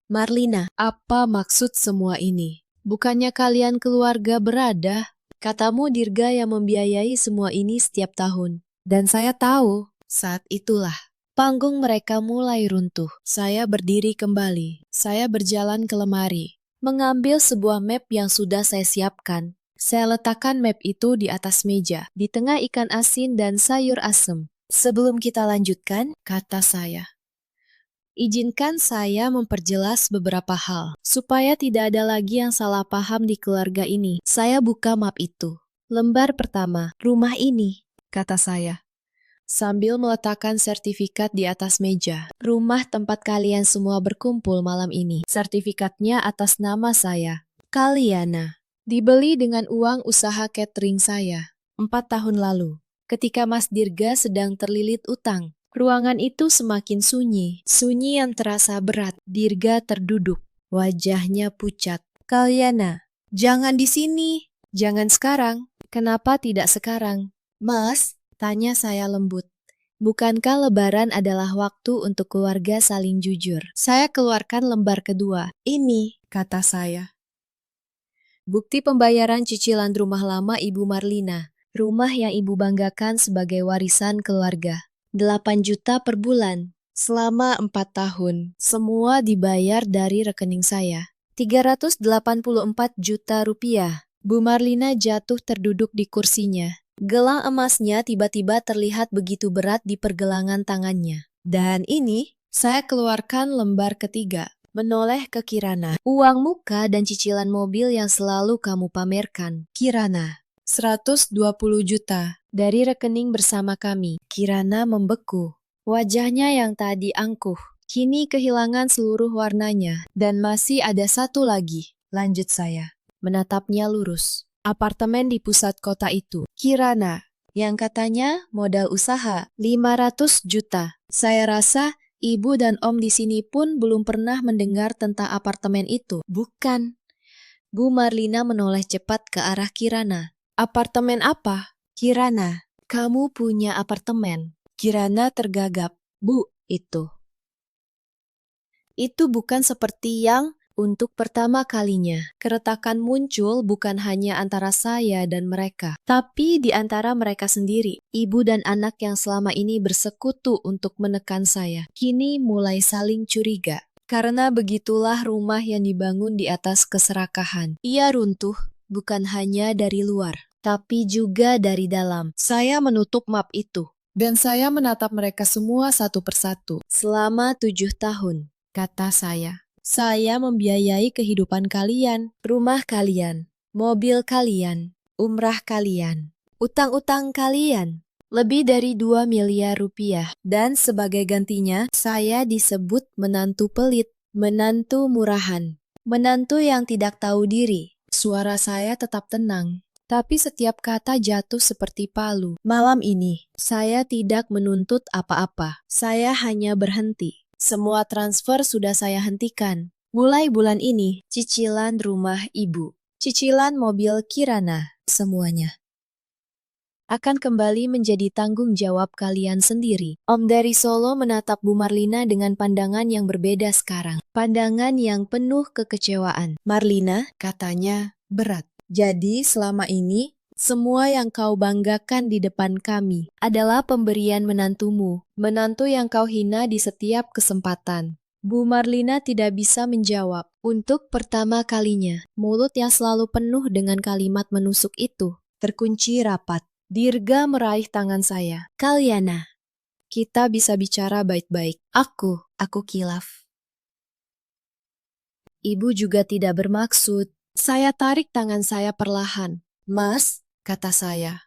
Marlina, apa maksud semua ini? Bukannya kalian keluarga berada? Katamu Dirga yang membiayai semua ini setiap tahun. Dan saya tahu, saat itulah, panggung mereka mulai runtuh. Saya berdiri kembali. Saya berjalan ke lemari, mengambil sebuah map yang sudah saya siapkan. Saya letakkan map itu di atas meja, di tengah ikan asin dan sayur asem. Sebelum kita lanjutkan, kata saya, izinkan saya memperjelas beberapa hal, supaya tidak ada lagi yang salah paham di keluarga ini. Saya buka map itu. Lembar pertama, rumah ini, kata saya, sambil meletakkan sertifikat di atas meja. Rumah tempat kalian semua berkumpul malam ini. Sertifikatnya atas nama saya, Kalyana. Dibeli dengan uang usaha catering saya 4 tahun lalu. Ketika Mas Dirga sedang terlilit utang, ruangan itu semakin sunyi. Sunyi yang terasa berat. Dirga terduduk. Wajahnya pucat. Kalyana, jangan di sini. Jangan sekarang. Kenapa tidak sekarang? Mas, tanya saya lembut. Bukankah lebaran adalah waktu untuk keluarga saling jujur? Saya keluarkan lembar kedua. Ini, kata saya, bukti pembayaran cicilan rumah lama Ibu Marlina. Rumah yang Ibu banggakan sebagai warisan keluarga. 8 juta per bulan. Selama 4 tahun. Semua dibayar dari rekening saya. 384 juta rupiah. Bu Marlina jatuh terduduk di kursinya. Gelang emasnya tiba-tiba terlihat begitu berat di pergelangan tangannya. Dan ini, saya keluarkan lembar ketiga. Menoleh ke Kirana. Uang muka dan cicilan mobil yang selalu kamu pamerkan. Kirana, 120 juta dari rekening bersama kami. Kirana membeku. Wajahnya yang tadi angkuh, kini kehilangan seluruh warnanya. Dan masih ada satu lagi, lanjut saya, menatapnya lurus. Apartemen di pusat kota itu. Kirana, yang katanya modal usaha 500 juta. Saya rasa Ibu dan Om di sini pun belum pernah mendengar tentang apartemen itu. Bukan. Bu Marlina menoleh cepat ke arah Kirana. Apartemen apa? Kirana, kamu punya apartemen. Kirana tergagap. Bu, itu. Itu bukan seperti yang untuk pertama kalinya. Keretakan muncul bukan hanya antara saya dan mereka, tapi di antara mereka sendiri. Ibu dan anak yang selama ini bersekutu untuk menekan saya, kini mulai saling curiga. Karena begitulah rumah yang dibangun di atas keserakahan. Ia runtuh bukan hanya dari luar, tapi juga dari dalam. Saya menutup map itu, dan saya menatap mereka semua satu persatu. Selama 7 tahun, kata saya. Saya membiayai kehidupan kalian, rumah kalian, mobil kalian, umrah kalian, utang-utang kalian, lebih dari 2 miliar rupiah. Dan sebagai gantinya, saya disebut menantu pelit, menantu murahan, menantu yang tidak tahu diri. Suara saya tetap tenang, tapi setiap kata jatuh seperti palu. Malam ini, saya tidak menuntut apa-apa. Saya hanya berhenti. Semua transfer sudah saya hentikan. Mulai bulan ini, cicilan rumah ibu, cicilan mobil Kirana, semuanya akan kembali menjadi tanggung jawab kalian sendiri. Om dari Solo menatap Bu Marlina dengan pandangan yang berbeda sekarang. Pandangan yang penuh kekecewaan. Marlina, katanya, berat. Jadi selama ini, semua yang kau banggakan di depan kami adalah pemberian menantumu. Menantu yang kau hina di setiap kesempatan. Bu Marlina tidak bisa menjawab. Untuk pertama kalinya, mulut yang selalu penuh dengan kalimat menusuk itu terkunci rapat. Dirga meraih tangan saya. Kalyana, kita bisa bicara baik-baik. Aku kilaf. Ibu juga tidak bermaksud. Saya tarik tangan saya perlahan. Mas, kata saya.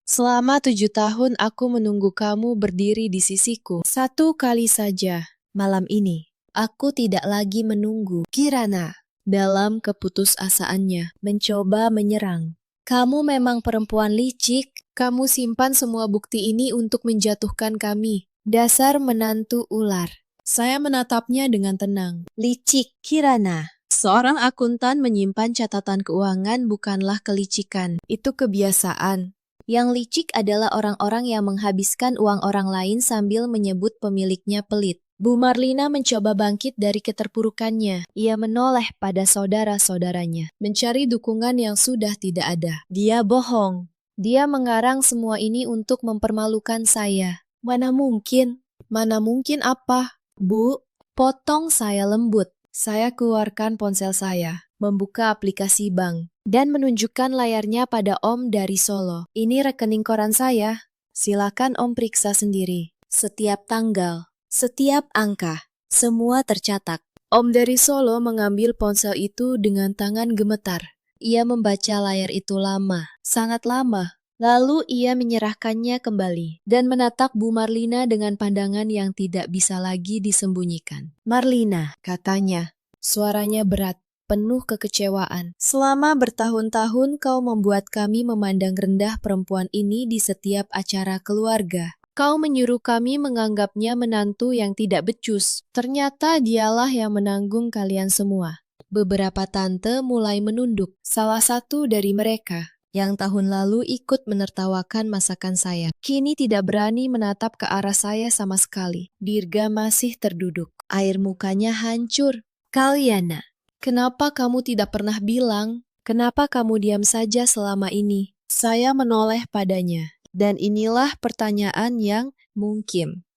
Selama 7 tahun aku menunggu kamu berdiri di sisiku. Satu kali saja, malam ini. Aku tidak lagi menunggu. Kirana, dalam keputusasaannya, mencoba menyerang. Kamu memang perempuan licik. Kamu simpan semua bukti ini untuk menjatuhkan kami. Dasar menantu ular. Saya menatapnya dengan tenang. Licik, Kirana. Seorang akuntan menyimpan catatan keuangan bukanlah kelicikan. Itu kebiasaan. Yang licik adalah orang-orang yang menghabiskan uang orang lain sambil menyebut pemiliknya pelit. Bu Marlina mencoba bangkit dari keterpurukannya. Ia menoleh pada saudara-saudaranya, mencari dukungan yang sudah tidak ada. Dia bohong. Dia mengarang semua ini untuk mempermalukan saya. Mana mungkin? Mana mungkin apa? Bu, potong saya lembut. Saya keluarkan ponsel saya, membuka aplikasi bank, dan menunjukkan layarnya pada Om dari Solo. Ini rekening koran saya. Silakan Om periksa sendiri. Setiap tanggal, setiap angka, semua tercatat. Om dari Solo mengambil ponsel itu dengan tangan gemetar. Ia membaca layar itu lama, sangat lama. Lalu ia menyerahkannya kembali dan menatap Bu Marlina dengan pandangan yang tidak bisa lagi disembunyikan. Marlina, katanya, suaranya berat, penuh kekecewaan. Selama bertahun-tahun kau membuat kami memandang rendah perempuan ini di setiap acara keluarga. Kau menyuruh kami menganggapnya menantu yang tidak becus. Ternyata dialah yang menanggung kalian semua. Beberapa tante mulai menunduk. Salah satu dari mereka yang tahun lalu ikut menertawakan masakan saya, kini tidak berani menatap ke arah saya sama sekali. Dirga masih terduduk. Air mukanya hancur. Kalyana, kenapa kamu tidak pernah bilang? Kenapa kamu diam saja selama ini? Saya menoleh padanya. Dan inilah pertanyaan yang mungkin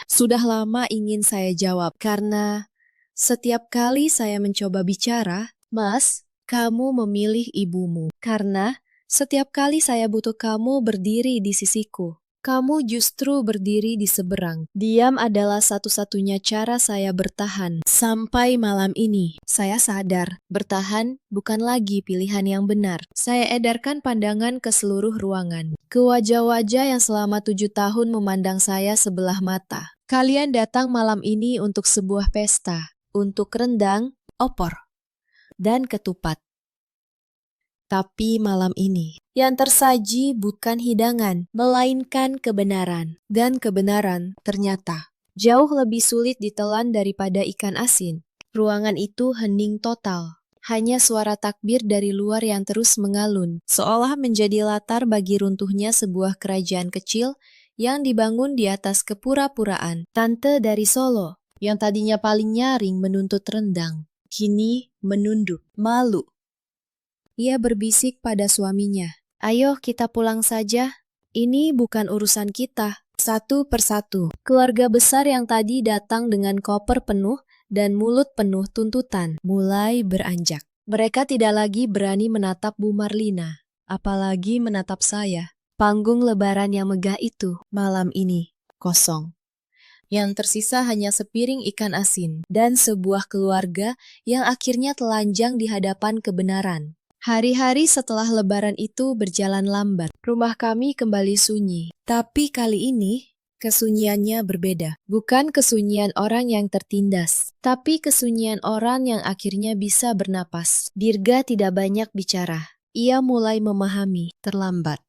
sudah lama ingin saya jawab, karena setiap kali saya mencoba bicara, Mas, kamu memilih ibumu. Karena setiap kali saya butuh kamu berdiri di sisiku, kamu justru berdiri di seberang. Diam adalah satu-satunya cara saya bertahan. Sampai malam ini, saya sadar, bertahan bukan lagi pilihan yang benar. Saya edarkan pandangan ke seluruh ruangan, ke wajah-wajah yang selama 7 tahun memandang saya sebelah mata. Kalian datang malam ini untuk sebuah pesta, untuk rendang, opor, dan ketupat. Tapi malam ini, yang tersaji bukan hidangan, melainkan kebenaran. Dan kebenaran ternyata jauh lebih sulit ditelan daripada ikan asin. Ruangan itu hening total. Hanya suara takbir dari luar yang terus mengalun, seolah menjadi latar bagi runtuhnya sebuah kerajaan kecil yang dibangun di atas kepura-puraan. Tante dari Solo, yang tadinya paling nyaring menuntut rendang, kini menunduk, malu. Ia berbisik pada suaminya, "Ayo kita pulang saja. Ini bukan urusan kita." Satu persatu, keluarga besar yang tadi datang dengan koper penuh dan mulut penuh tuntutan, mulai beranjak. Mereka tidak lagi berani menatap Bu Marlina, apalagi menatap saya. Panggung lebaran yang megah itu, malam ini, kosong. Yang tersisa hanya sepiring ikan asin dan sebuah keluarga yang akhirnya telanjang di hadapan kebenaran. Hari-hari setelah lebaran itu berjalan lambat. Rumah kami kembali sunyi. Tapi kali ini, kesunyiannya berbeda. Bukan kesunyian orang yang tertindas, tapi kesunyian orang yang akhirnya bisa bernapas. Dirga tidak banyak bicara. Ia mulai memahami terlambat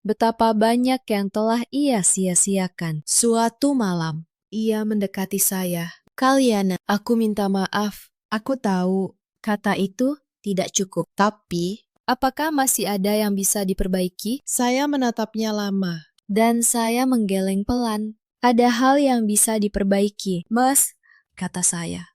betapa banyak yang telah ia sia-siakan. Suatu malam, ia mendekati saya. Kalyana, aku minta maaf. Aku tahu, Kata itu tidak cukup. tapi Apakah masih ada yang bisa diperbaiki? saya menatapnya lama. Dan saya menggeleng pelan. Ada hal yang bisa diperbaiki, Mas, kata saya.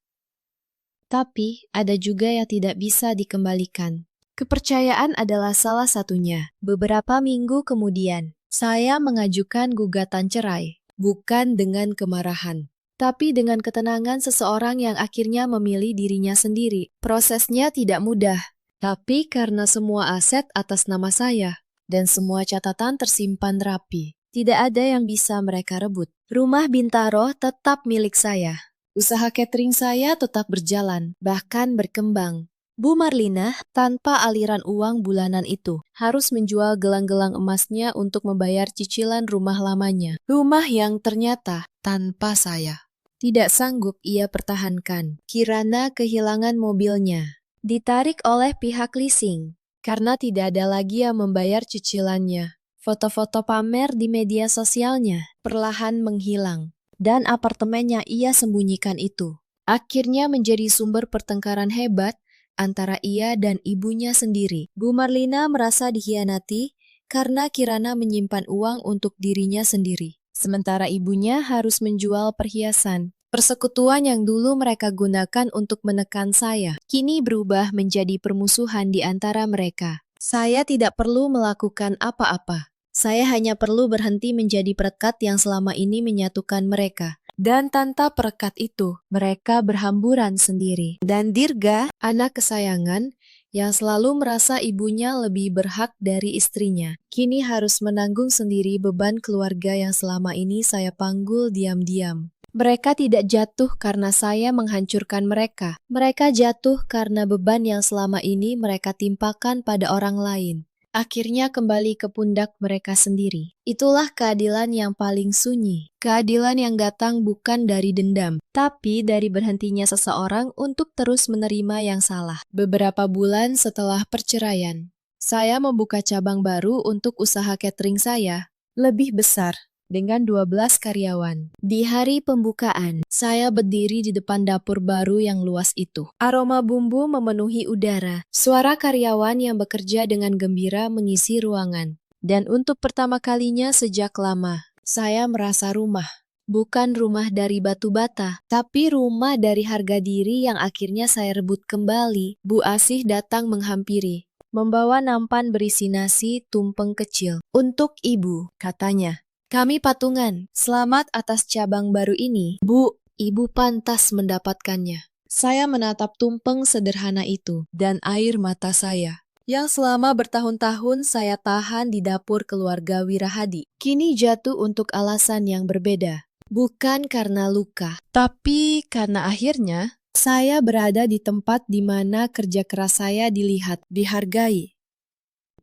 Tapi ada juga yang tidak bisa dikembalikan. Kepercayaan adalah salah satunya. Beberapa minggu kemudian, saya mengajukan gugatan cerai. Bukan dengan kemarahan, tapi dengan ketenangan seseorang yang akhirnya memilih dirinya sendiri. Prosesnya tidak mudah, tapi karena semua aset atas nama saya, dan semua catatan tersimpan rapi, tidak ada yang bisa mereka rebut. Rumah Bintaro tetap milik saya. Usaha catering saya tetap berjalan, bahkan berkembang. Bu Marlina, tanpa aliran uang bulanan itu, harus menjual gelang-gelang emasnya untuk membayar cicilan rumah lamanya. Rumah yang ternyata tanpa saya tidak sanggup ia pertahankan. Kirana kehilangan mobilnya, ditarik oleh pihak leasing, karena tidak ada lagi yang membayar cicilannya. Foto-foto pamer di media sosialnya perlahan menghilang, dan apartemennya ia sembunyikan itu akhirnya menjadi sumber pertengkaran hebat antara ia dan ibunya sendiri. Bu Marlina merasa dikhianati karena Kirana menyimpan uang untuk dirinya sendiri, sementara ibunya harus menjual perhiasan. Persekutuan yang dulu mereka gunakan untuk menekan saya, kini berubah menjadi permusuhan di antara mereka. Saya tidak perlu melakukan apa-apa. Saya hanya perlu berhenti menjadi perekat yang selama ini menyatukan mereka. Dan tanpa perekat itu, mereka berhamburan sendiri. Dan Dirga, anak kesayangan, yang selalu merasa ibunya lebih berhak dari istrinya, kini harus menanggung sendiri beban keluarga yang selama ini saya panggul diam-diam. Mereka tidak jatuh karena saya menghancurkan mereka. Mereka jatuh karena beban yang selama ini mereka timpakan pada orang lain akhirnya kembali ke pundak mereka sendiri. Itulah keadilan yang paling sunyi. Keadilan yang datang bukan dari dendam, tapi dari berhentinya seseorang untuk terus menerima yang salah. Beberapa bulan setelah perceraian, saya membuka cabang baru untuk usaha catering saya, lebih besar, dengan 12 karyawan. Di hari pembukaan, saya berdiri di depan dapur baru yang luas itu. Aroma bumbu memenuhi udara. Suara karyawan yang bekerja dengan gembira mengisi ruangan. Dan untuk pertama kalinya sejak lama, saya merasa rumah. Bukan rumah dari batu bata, tapi rumah dari harga diri yang akhirnya saya rebut kembali. Bu Asih datang menghampiri, membawa nampan berisi nasi tumpeng kecil. Untuk ibu, katanya. Kami patungan, selamat atas cabang baru ini. Bu, ibu pantas mendapatkannya. Saya menatap tumpeng sederhana itu, dan air mata saya, yang selama bertahun-tahun saya tahan di dapur keluarga Wirahadi, kini jatuh untuk alasan yang berbeda. Bukan karena luka, tapi karena akhirnya saya berada di tempat di mana kerja keras saya dilihat, dihargai,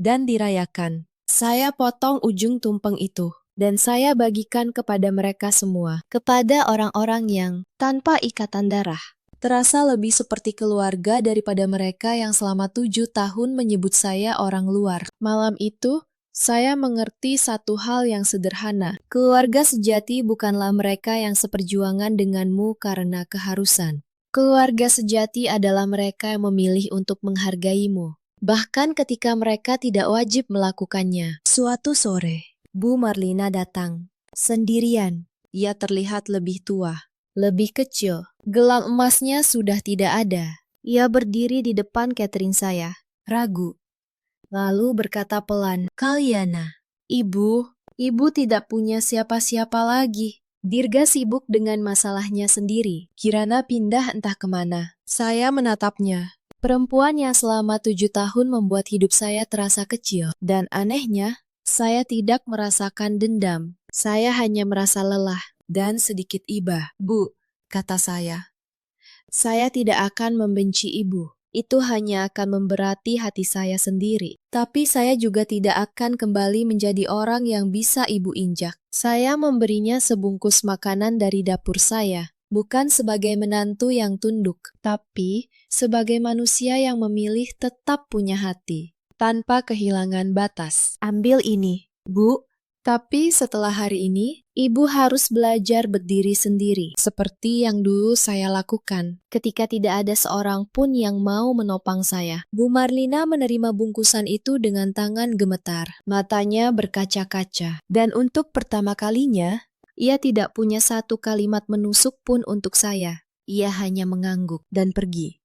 dan dirayakan. Saya potong ujung tumpeng itu, dan saya bagikan kepada mereka semua, kepada orang-orang yang tanpa ikatan darah, terasa lebih seperti keluarga daripada mereka yang selama 7 tahun menyebut saya orang luar. Malam itu, saya mengerti satu hal yang sederhana. Keluarga sejati bukanlah mereka yang seperjuangan denganmu karena keharusan. Keluarga sejati adalah mereka yang memilih untuk menghargaimu, bahkan ketika mereka tidak wajib melakukannya. Suatu sore, Bu Marlina datang. Sendirian. Ia terlihat lebih tua, lebih kecil. Gelang emasnya sudah tidak ada. Ia berdiri di depan catering saya, ragu. Lalu berkata pelan, Kalyana, ibu tidak punya siapa-siapa lagi. Dirga sibuk dengan masalahnya sendiri. Kirana pindah entah kemana. Saya menatapnya. Perempuan yang selama 7 tahun membuat hidup saya terasa kecil. Dan anehnya, saya tidak merasakan dendam. Saya hanya merasa lelah dan sedikit iba. Bu, kata saya tidak akan membenci ibu. Itu hanya akan memberati hati saya sendiri. Tapi saya juga tidak akan kembali menjadi orang yang bisa ibu injak. Saya memberinya sebungkus makanan dari dapur saya, bukan sebagai menantu yang tunduk, tapi sebagai manusia yang memilih tetap punya hati, tanpa kehilangan batas. Ambil ini, Bu. Tapi setelah hari ini, Ibu harus belajar berdiri sendiri, seperti yang dulu saya lakukan ketika tidak ada seorang pun yang mau menopang saya. Bu Marlina menerima bungkusan itu dengan tangan gemetar, matanya berkaca-kaca. Dan untuk pertama kalinya, ia tidak punya satu kalimat menusuk pun untuk saya. Ia hanya mengangguk dan pergi.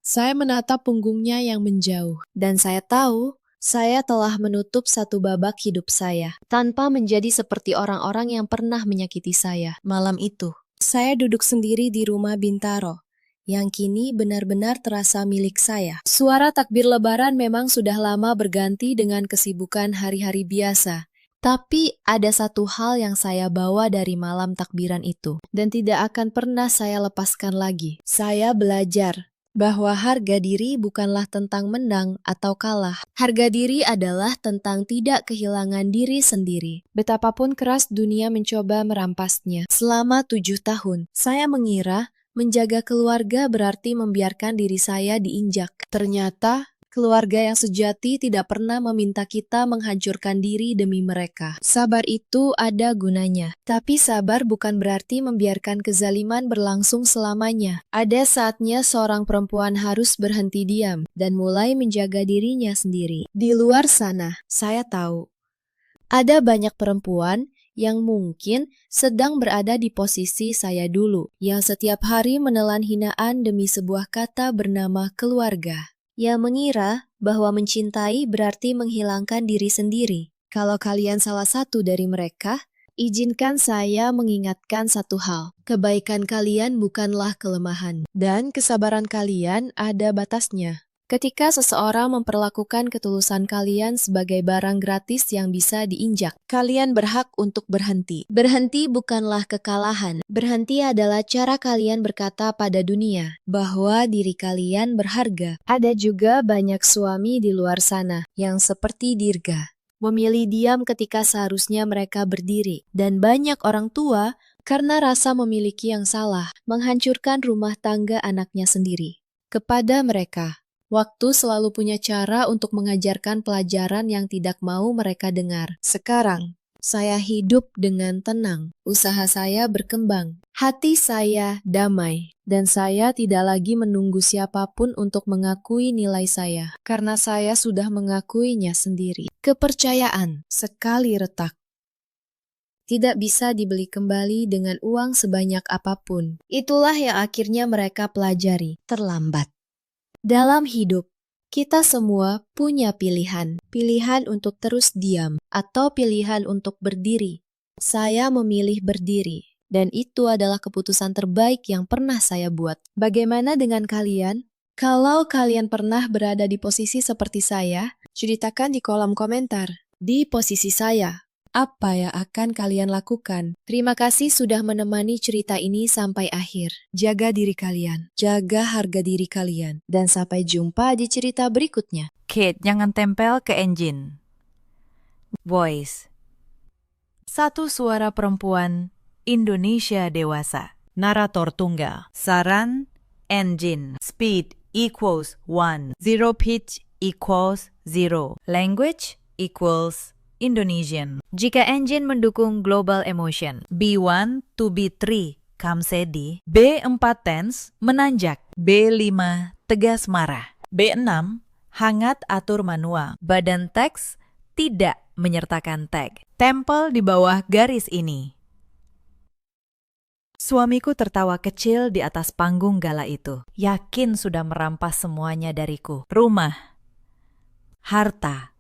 Saya menatap punggungnya yang menjauh. Dan saya tahu, saya telah menutup satu babak hidup saya, tanpa menjadi seperti orang-orang yang pernah menyakiti saya. Malam itu, saya duduk sendiri di rumah Bintaro, yang kini benar-benar terasa milik saya. Suara takbir lebaran memang sudah lama berganti dengan kesibukan hari-hari biasa. Tapi ada satu hal yang saya bawa dari malam takbiran itu, dan tidak akan pernah saya lepaskan lagi. Saya belajar bahwa harga diri bukanlah tentang menang atau kalah. Harga diri adalah tentang tidak kehilangan diri sendiri. Betapapun keras dunia mencoba merampasnya. Selama 7 tahun, saya mengira menjaga keluarga berarti membiarkan diri saya diinjak. Ternyata, keluarga yang sejati tidak pernah meminta kita menghancurkan diri demi mereka. Sabar itu ada gunanya. Tapi sabar bukan berarti membiarkan kezaliman berlangsung selamanya. Ada saatnya seorang perempuan harus berhenti diam dan mulai menjaga dirinya sendiri. Di luar sana, saya tahu, ada banyak perempuan yang mungkin sedang berada di posisi saya dulu, yang setiap hari menelan hinaan demi sebuah kata bernama keluarga, yang mengira bahwa mencintai berarti menghilangkan diri sendiri. Kalau kalian salah satu dari mereka, izinkan saya mengingatkan satu hal. Kebaikan kalian bukanlah kelemahan, dan kesabaran kalian ada batasnya. Ketika seseorang memperlakukan ketulusan kalian sebagai barang gratis yang bisa diinjak, kalian berhak untuk berhenti. Berhenti bukanlah kekalahan. Berhenti adalah cara kalian berkata pada dunia bahwa diri kalian berharga. Ada juga banyak suami di luar sana yang seperti Dirga, memilih diam ketika seharusnya mereka berdiri. Dan banyak orang tua, karena rasa memiliki yang salah, menghancurkan rumah tangga anaknya sendiri. Kepada mereka, waktu selalu punya cara untuk mengajarkan pelajaran yang tidak mau mereka dengar. Sekarang, saya hidup dengan tenang. Usaha saya berkembang. Hati saya damai. Dan saya tidak lagi menunggu siapapun untuk mengakui nilai saya. Karena saya sudah mengakuinya sendiri. Kepercayaan sekali retak tidak bisa dibeli kembali dengan uang sebanyak apapun. Itulah yang akhirnya mereka pelajari terlambat. Dalam hidup, kita semua punya pilihan. Pilihan untuk terus diam atau pilihan untuk berdiri. Saya memilih berdiri, dan itu adalah keputusan terbaik yang pernah saya buat. Bagaimana dengan kalian? Kalau kalian pernah berada di posisi seperti saya, ceritakan di kolom komentar. Di posisi saya, apa yang akan kalian lakukan? Terima kasih sudah menemani cerita ini sampai akhir. Jaga diri kalian, jaga harga diri kalian, dan sampai jumpa di cerita berikutnya. Kate, jangan tempel ke engine. Voice. Satu suara perempuan, Indonesia dewasa. Narator tunggal. Saran, engine. Speed equals 1. Zero pitch equals 0. Language equals Indonesian. Jika engine mendukung global emotion, B1 to B3 kamsedi, B4 tense menanjak, B5 tegas marah, B6 hangat atur manual, badan teks tidak menyertakan tag, tempel di bawah garis ini. Suamiku tertawa kecil di atas panggung gala itu, yakin sudah merampas semuanya dariku, rumah, harta,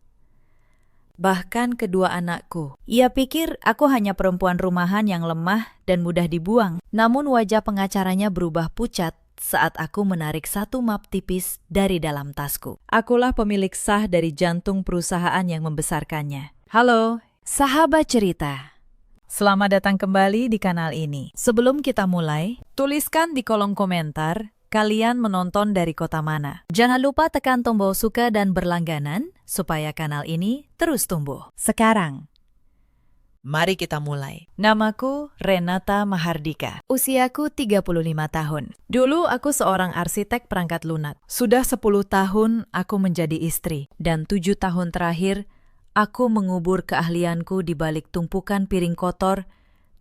bahkan kedua anakku. Ia pikir aku hanya perempuan rumahan yang lemah dan mudah dibuang. Namun wajah pengacaranya berubah pucat saat aku menarik satu map tipis dari dalam tasku. Akulah pemilik sah dari jantung perusahaan yang membesarkannya. Halo, sahabat cerita. Selamat datang kembali di kanal ini. Sebelum kita mulai, tuliskan di kolom komentar kalian menonton dari kota mana. Jangan lupa tekan tombol suka dan berlangganan supaya kanal ini terus tumbuh. Sekarang, Mari kita mulai. namaku Renata Mahardika. Usiaku 35 tahun. Dulu aku seorang arsitek perangkat lunak. Sudah 10 tahun aku menjadi istri. Dan 7 tahun terakhir, aku mengubur keahlianku di balik tumpukan piring kotor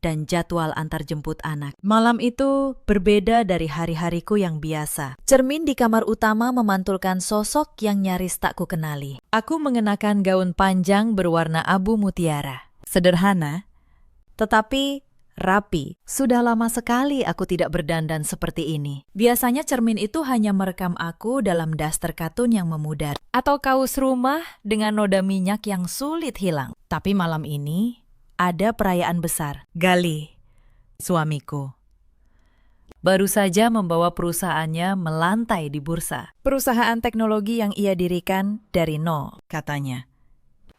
dan jadwal antarjemput anak. Malam itu berbeda dari hari-hariku yang biasa. Cermin di kamar utama memantulkan sosok yang nyaris tak kukenali. Aku mengenakan gaun panjang berwarna abu mutiara. Sederhana, tetapi rapi. Sudah lama sekali aku tidak berdandan seperti ini. Biasanya cermin itu hanya merekam aku dalam daster katun yang memudar, atau kaos rumah dengan noda minyak yang sulit hilang. Tapi malam ini ada perayaan besar. Galih, suamiku, baru saja membawa perusahaannya melantai di bursa. Perusahaan teknologi yang ia dirikan dari nol, katanya.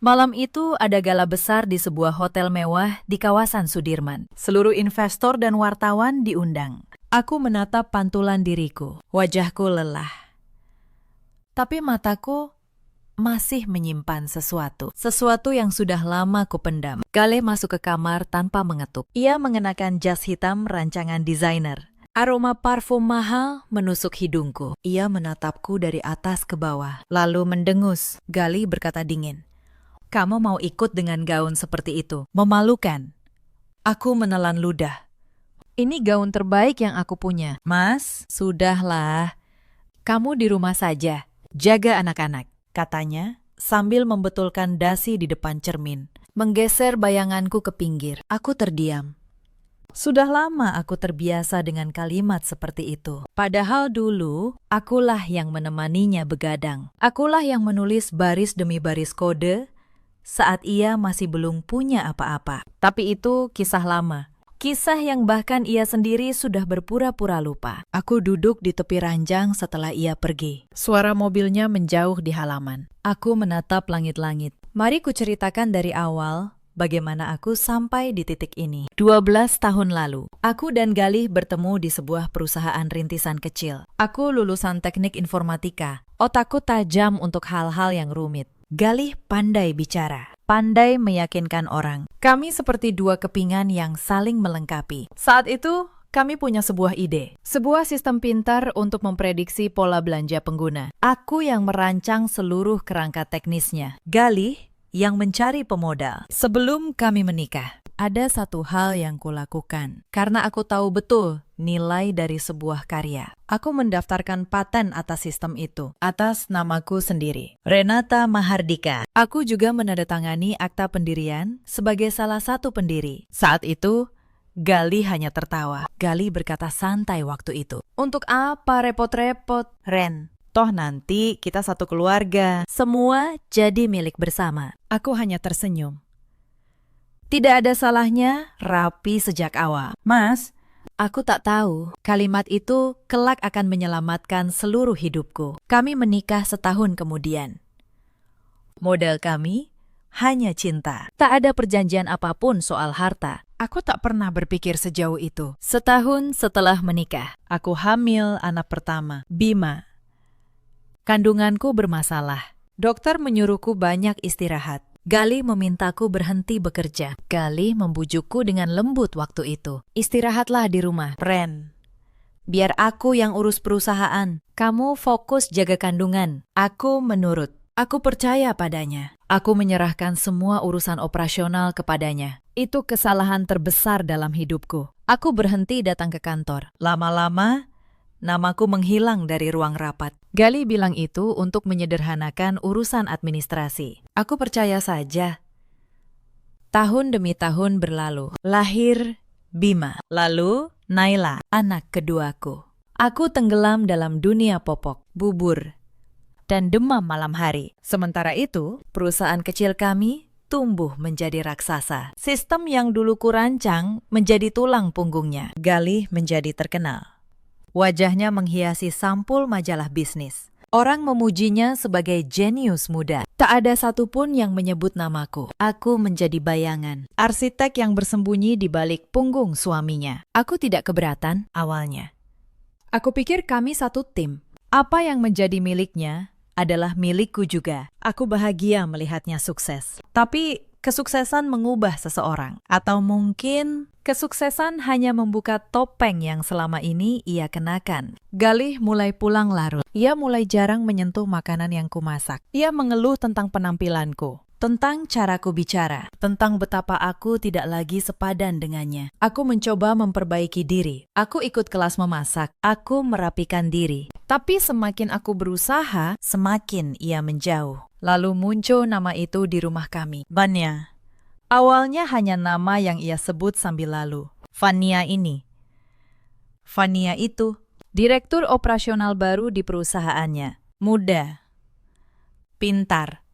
Malam itu ada gala besar di sebuah hotel mewah di kawasan Sudirman. Seluruh investor dan wartawan diundang. Aku menatap pantulan diriku. Wajahku lelah. Tapi mataku masih menyimpan sesuatu. Sesuatu yang sudah lama kupendam. Galih masuk ke kamar tanpa mengetuk. Ia mengenakan jas hitam rancangan desainer. Aroma parfum mahal menusuk hidungku. Ia menatapku dari atas ke bawah, lalu mendengus. Galih berkata dingin, "Kamu mau ikut dengan gaun seperti itu? Memalukan." Aku menelan ludah. "Ini gaun terbaik yang aku punya." "Mas, sudahlah. Kamu di rumah saja. Jaga anak-anak," katanya sambil membetulkan dasi di depan cermin. Menggeser bayanganku ke pinggir. Aku terdiam. Sudah lama aku terbiasa dengan kalimat seperti itu. Padahal dulu, akulah yang menemaninya begadang. Akulah yang menulis baris demi baris kode saat ia masih belum punya apa-apa. Tapi itu kisah lama. Kisah yang bahkan ia sendiri sudah berpura-pura lupa. Aku duduk di tepi ranjang setelah ia pergi. Suara mobilnya menjauh di halaman. Aku menatap langit-langit. Mari kuceritakan dari awal bagaimana aku sampai di titik ini. 12 tahun lalu, aku dan Galih bertemu di sebuah perusahaan rintisan kecil. Aku lulusan teknik informatika. Otakku tajam untuk hal-hal yang rumit. Galih pandai bicara, pandai meyakinkan orang. Kami seperti dua kepingan yang saling melengkapi. Saat itu, kami punya sebuah ide. Sebuah sistem pintar untuk memprediksi pola belanja pengguna. Aku yang merancang seluruh kerangka teknisnya. Galih yang mencari pemodal. Sebelum kami menikah, ada satu hal yang kulakukan. Karena aku tahu betul nilai dari sebuah karya. Aku mendaftarkan paten atas sistem itu, atas namaku sendiri, Renata Mahardika. Aku juga menandatangani akta pendirian sebagai salah satu pendiri. Saat itu, Galih hanya tertawa. Galih berkata santai waktu itu. "Untuk apa repot-repot, Ren? Toh nanti kita satu keluarga. Semua jadi milik bersama." Aku hanya tersenyum. Tidak ada salahnya rapi sejak awal. "Mas, aku tak tahu kalimat itu kelak akan menyelamatkan seluruh hidupku." Kami menikah setahun kemudian. Modal kami hanya cinta. Tak ada perjanjian apapun soal harta. Aku tak pernah berpikir sejauh itu. Setahun setelah menikah, aku hamil anak pertama, Bima. Kandunganku bermasalah. Dokter menyuruhku banyak istirahat. Galih memintaku berhenti bekerja. Galih membujukku dengan lembut waktu itu. "Istirahatlah di rumah, Ren. Biar aku yang urus perusahaan. Kamu fokus jaga kandungan." Aku menurut. Aku percaya padanya. Aku menyerahkan semua urusan operasional kepadanya. Itu kesalahan terbesar dalam hidupku. Aku berhenti datang ke kantor. Lama-lama, namaku menghilang dari ruang rapat. Galih bilang itu untuk menyederhanakan urusan administrasi. Aku percaya saja. Tahun demi tahun berlalu. Lahir Bima. Lalu Naila, anak keduaku. Aku tenggelam dalam dunia popok, bubur, dan demam malam hari. Sementara itu, perusahaan kecil kami tumbuh menjadi raksasa. Sistem yang dulu kurancang menjadi tulang punggungnya. Galih menjadi terkenal. Wajahnya menghiasi sampul majalah bisnis. Orang memujinya sebagai jenius muda. Tak ada satupun yang menyebut namaku. Aku menjadi bayangan. Arsitek yang bersembunyi di balik punggung suaminya. Aku tidak keberatan awalnya. Aku pikir kami satu tim. Apa yang menjadi miliknya adalah milikku juga. Aku bahagia melihatnya sukses. Tapi kesuksesan mengubah seseorang. Atau mungkin kesuksesan hanya membuka topeng yang selama ini ia kenakan. Galih mulai pulang larut. Ia mulai jarang menyentuh makanan yang kumasak. Ia mengeluh tentang penampilanku. Tentang caraku bicara, tentang betapa aku tidak lagi sepadan dengannya. Aku mencoba memperbaiki diri. Aku ikut kelas memasak. Aku merapikan diri. Tapi semakin aku berusaha, semakin ia menjauh. Lalu muncul nama itu di rumah kami. Vania. Awalnya hanya nama yang ia sebut sambil lalu. Vania ini. Vania itu, direktur operasional baru di perusahaannya. Muda. Pintar.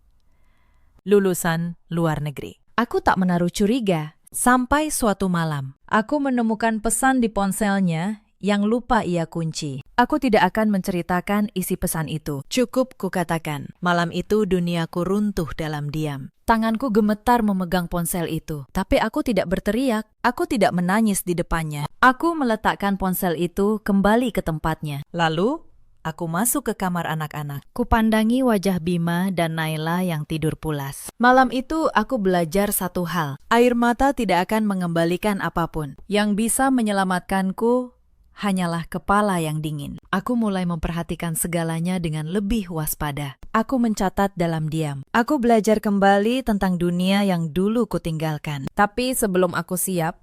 Lulusan luar negeri. Aku tak menaruh curiga. Sampai suatu malam, aku menemukan pesan di ponselnya yang lupa ia kunci. Aku tidak akan menceritakan isi pesan itu. Cukup kukatakan, malam itu duniaku runtuh dalam diam. Tanganku gemetar memegang ponsel itu. Tapi aku tidak berteriak. Aku tidak menangis di depannya. Aku meletakkan ponsel itu kembali ke tempatnya. Lalu, aku masuk ke kamar anak-anak. Kupandangi wajah Bima dan Naila yang tidur pulas. Malam itu aku belajar satu hal. Air mata tidak akan mengembalikan apapun. Yang bisa menyelamatkanku hanyalah kepala yang dingin. Aku mulai memperhatikan segalanya dengan lebih waspada. Aku mencatat dalam diam. Aku belajar kembali tentang dunia yang dulu kutinggalkan. Tapi sebelum aku siap,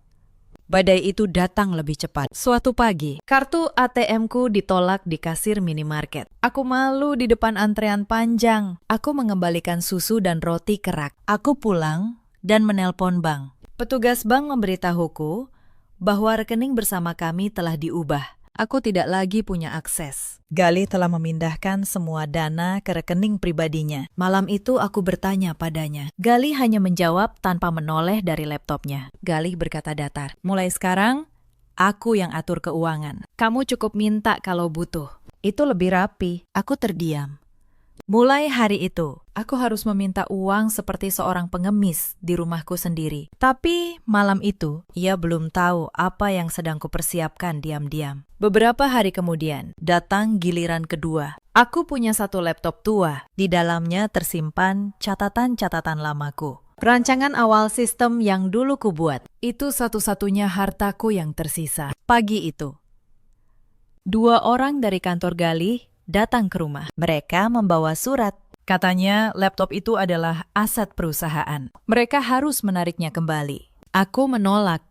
badai itu datang lebih cepat. Suatu pagi, kartu ATM-ku ditolak di kasir minimarket. Aku malu di depan antrean panjang. Aku mengembalikan susu dan roti kerak. Aku pulang dan menelpon bank. Petugas bank memberitahuku bahwa rekening bersama kami telah diubah. Aku tidak lagi punya akses. Galih telah memindahkan semua dana ke rekening pribadinya. Malam itu aku bertanya padanya. Galih hanya menjawab tanpa menoleh dari laptopnya. Galih berkata datar, "Mulai sekarang, aku yang atur keuangan. Kamu cukup minta kalau butuh." Itu lebih rapi. Aku terdiam. Mulai hari itu, aku harus meminta uang seperti seorang pengemis di rumahku sendiri. Tapi malam itu, ia belum tahu apa yang sedang kupersiapkan diam-diam. Beberapa hari kemudian, datang giliran kedua. Aku punya satu laptop tua. Di dalamnya tersimpan catatan-catatan lamaku. Rancangan awal sistem yang dulu kubuat. Itu satu-satunya hartaku yang tersisa. Pagi itu, 2 orang dari kantor Galih datang ke rumah. Mereka membawa surat. Katanya laptop itu adalah aset perusahaan. Mereka harus menariknya kembali. Aku menolak.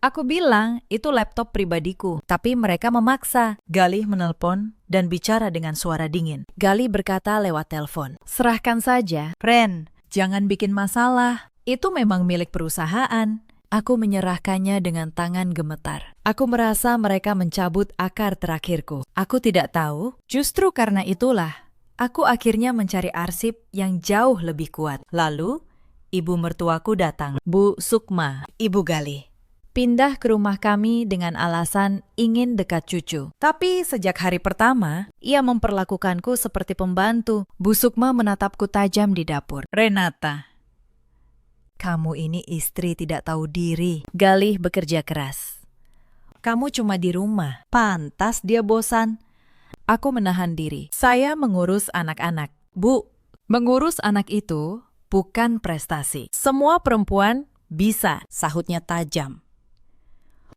Aku bilang itu laptop pribadiku, tapi mereka memaksa. Galih menelpon dan bicara dengan suara dingin. Galih berkata lewat telepon, "Serahkan saja. Ren, jangan bikin masalah. Itu memang milik perusahaan." Aku menyerahkannya dengan tangan gemetar. Aku merasa mereka mencabut akar terakhirku. Aku tidak tahu, justru karena itulah, aku akhirnya mencari arsip yang jauh lebih kuat. Lalu, ibu mertuaku datang, Bu Sukma, ibu Galih. Pindah ke rumah kami dengan alasan ingin dekat cucu. Tapi sejak hari pertama, ia memperlakukanku seperti pembantu. Bu Sukma menatapku tajam di dapur. "Renata, kamu ini istri tidak tahu diri." Galih bekerja keras. "Kamu cuma di rumah. Pantas dia bosan." Aku menahan diri. "Saya mengurus anak-anak." "Bu, mengurus anak itu bukan prestasi. Semua perempuan bisa," sahutnya tajam.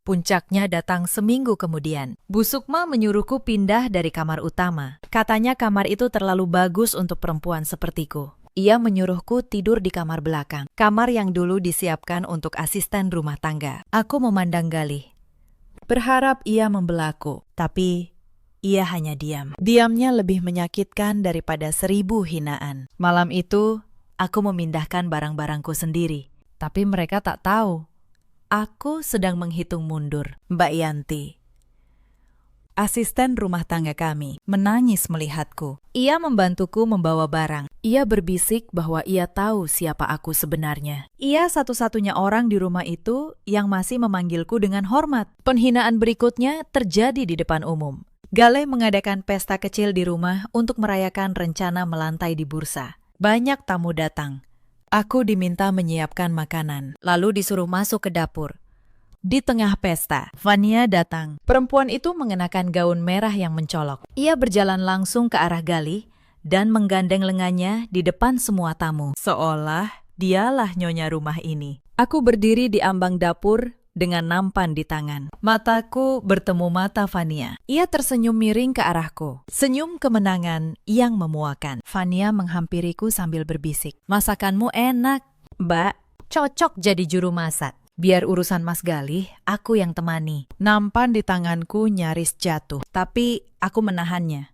Puncaknya datang seminggu kemudian. Bu Sukma menyuruhku pindah dari kamar utama. Katanya kamar itu terlalu bagus untuk perempuan sepertiku. Ia menyuruhku tidur di kamar belakang, kamar yang dulu disiapkan untuk asisten rumah tangga. Aku memandang Galih, berharap ia membelaku, tapi ia hanya diam. Diamnya lebih menyakitkan daripada 1000 hinaan. Malam itu, aku memindahkan barang-barangku sendiri, tapi mereka tak tahu. Aku sedang menghitung mundur. Mbak Yanti, asisten rumah tangga kami, menangis melihatku. Ia membantuku membawa barang. Ia berbisik bahwa ia tahu siapa aku sebenarnya. Ia satu-satunya orang di rumah itu yang masih memanggilku dengan hormat. Penghinaan berikutnya terjadi di depan umum. Galih mengadakan pesta kecil di rumah untuk merayakan rencana melantai di bursa. Banyak tamu datang. Aku diminta menyiapkan makanan, lalu disuruh masuk ke dapur. Di tengah pesta, Vania datang. Perempuan itu mengenakan gaun merah yang mencolok. Ia berjalan langsung ke arah Gali dan menggandeng lengannya di depan semua tamu. Seolah dialah nyonya rumah ini. Aku berdiri di ambang dapur dengan nampan di tangan. Mataku bertemu mata Vania. Ia tersenyum miring ke arahku. Senyum kemenangan yang memuakan. Vania menghampiriku sambil berbisik. Masakanmu enak, Mbak. Cocok jadi juru masak. Biar urusan Mas Galih, aku yang temani. Nampan di tanganku nyaris jatuh, tapi aku menahannya.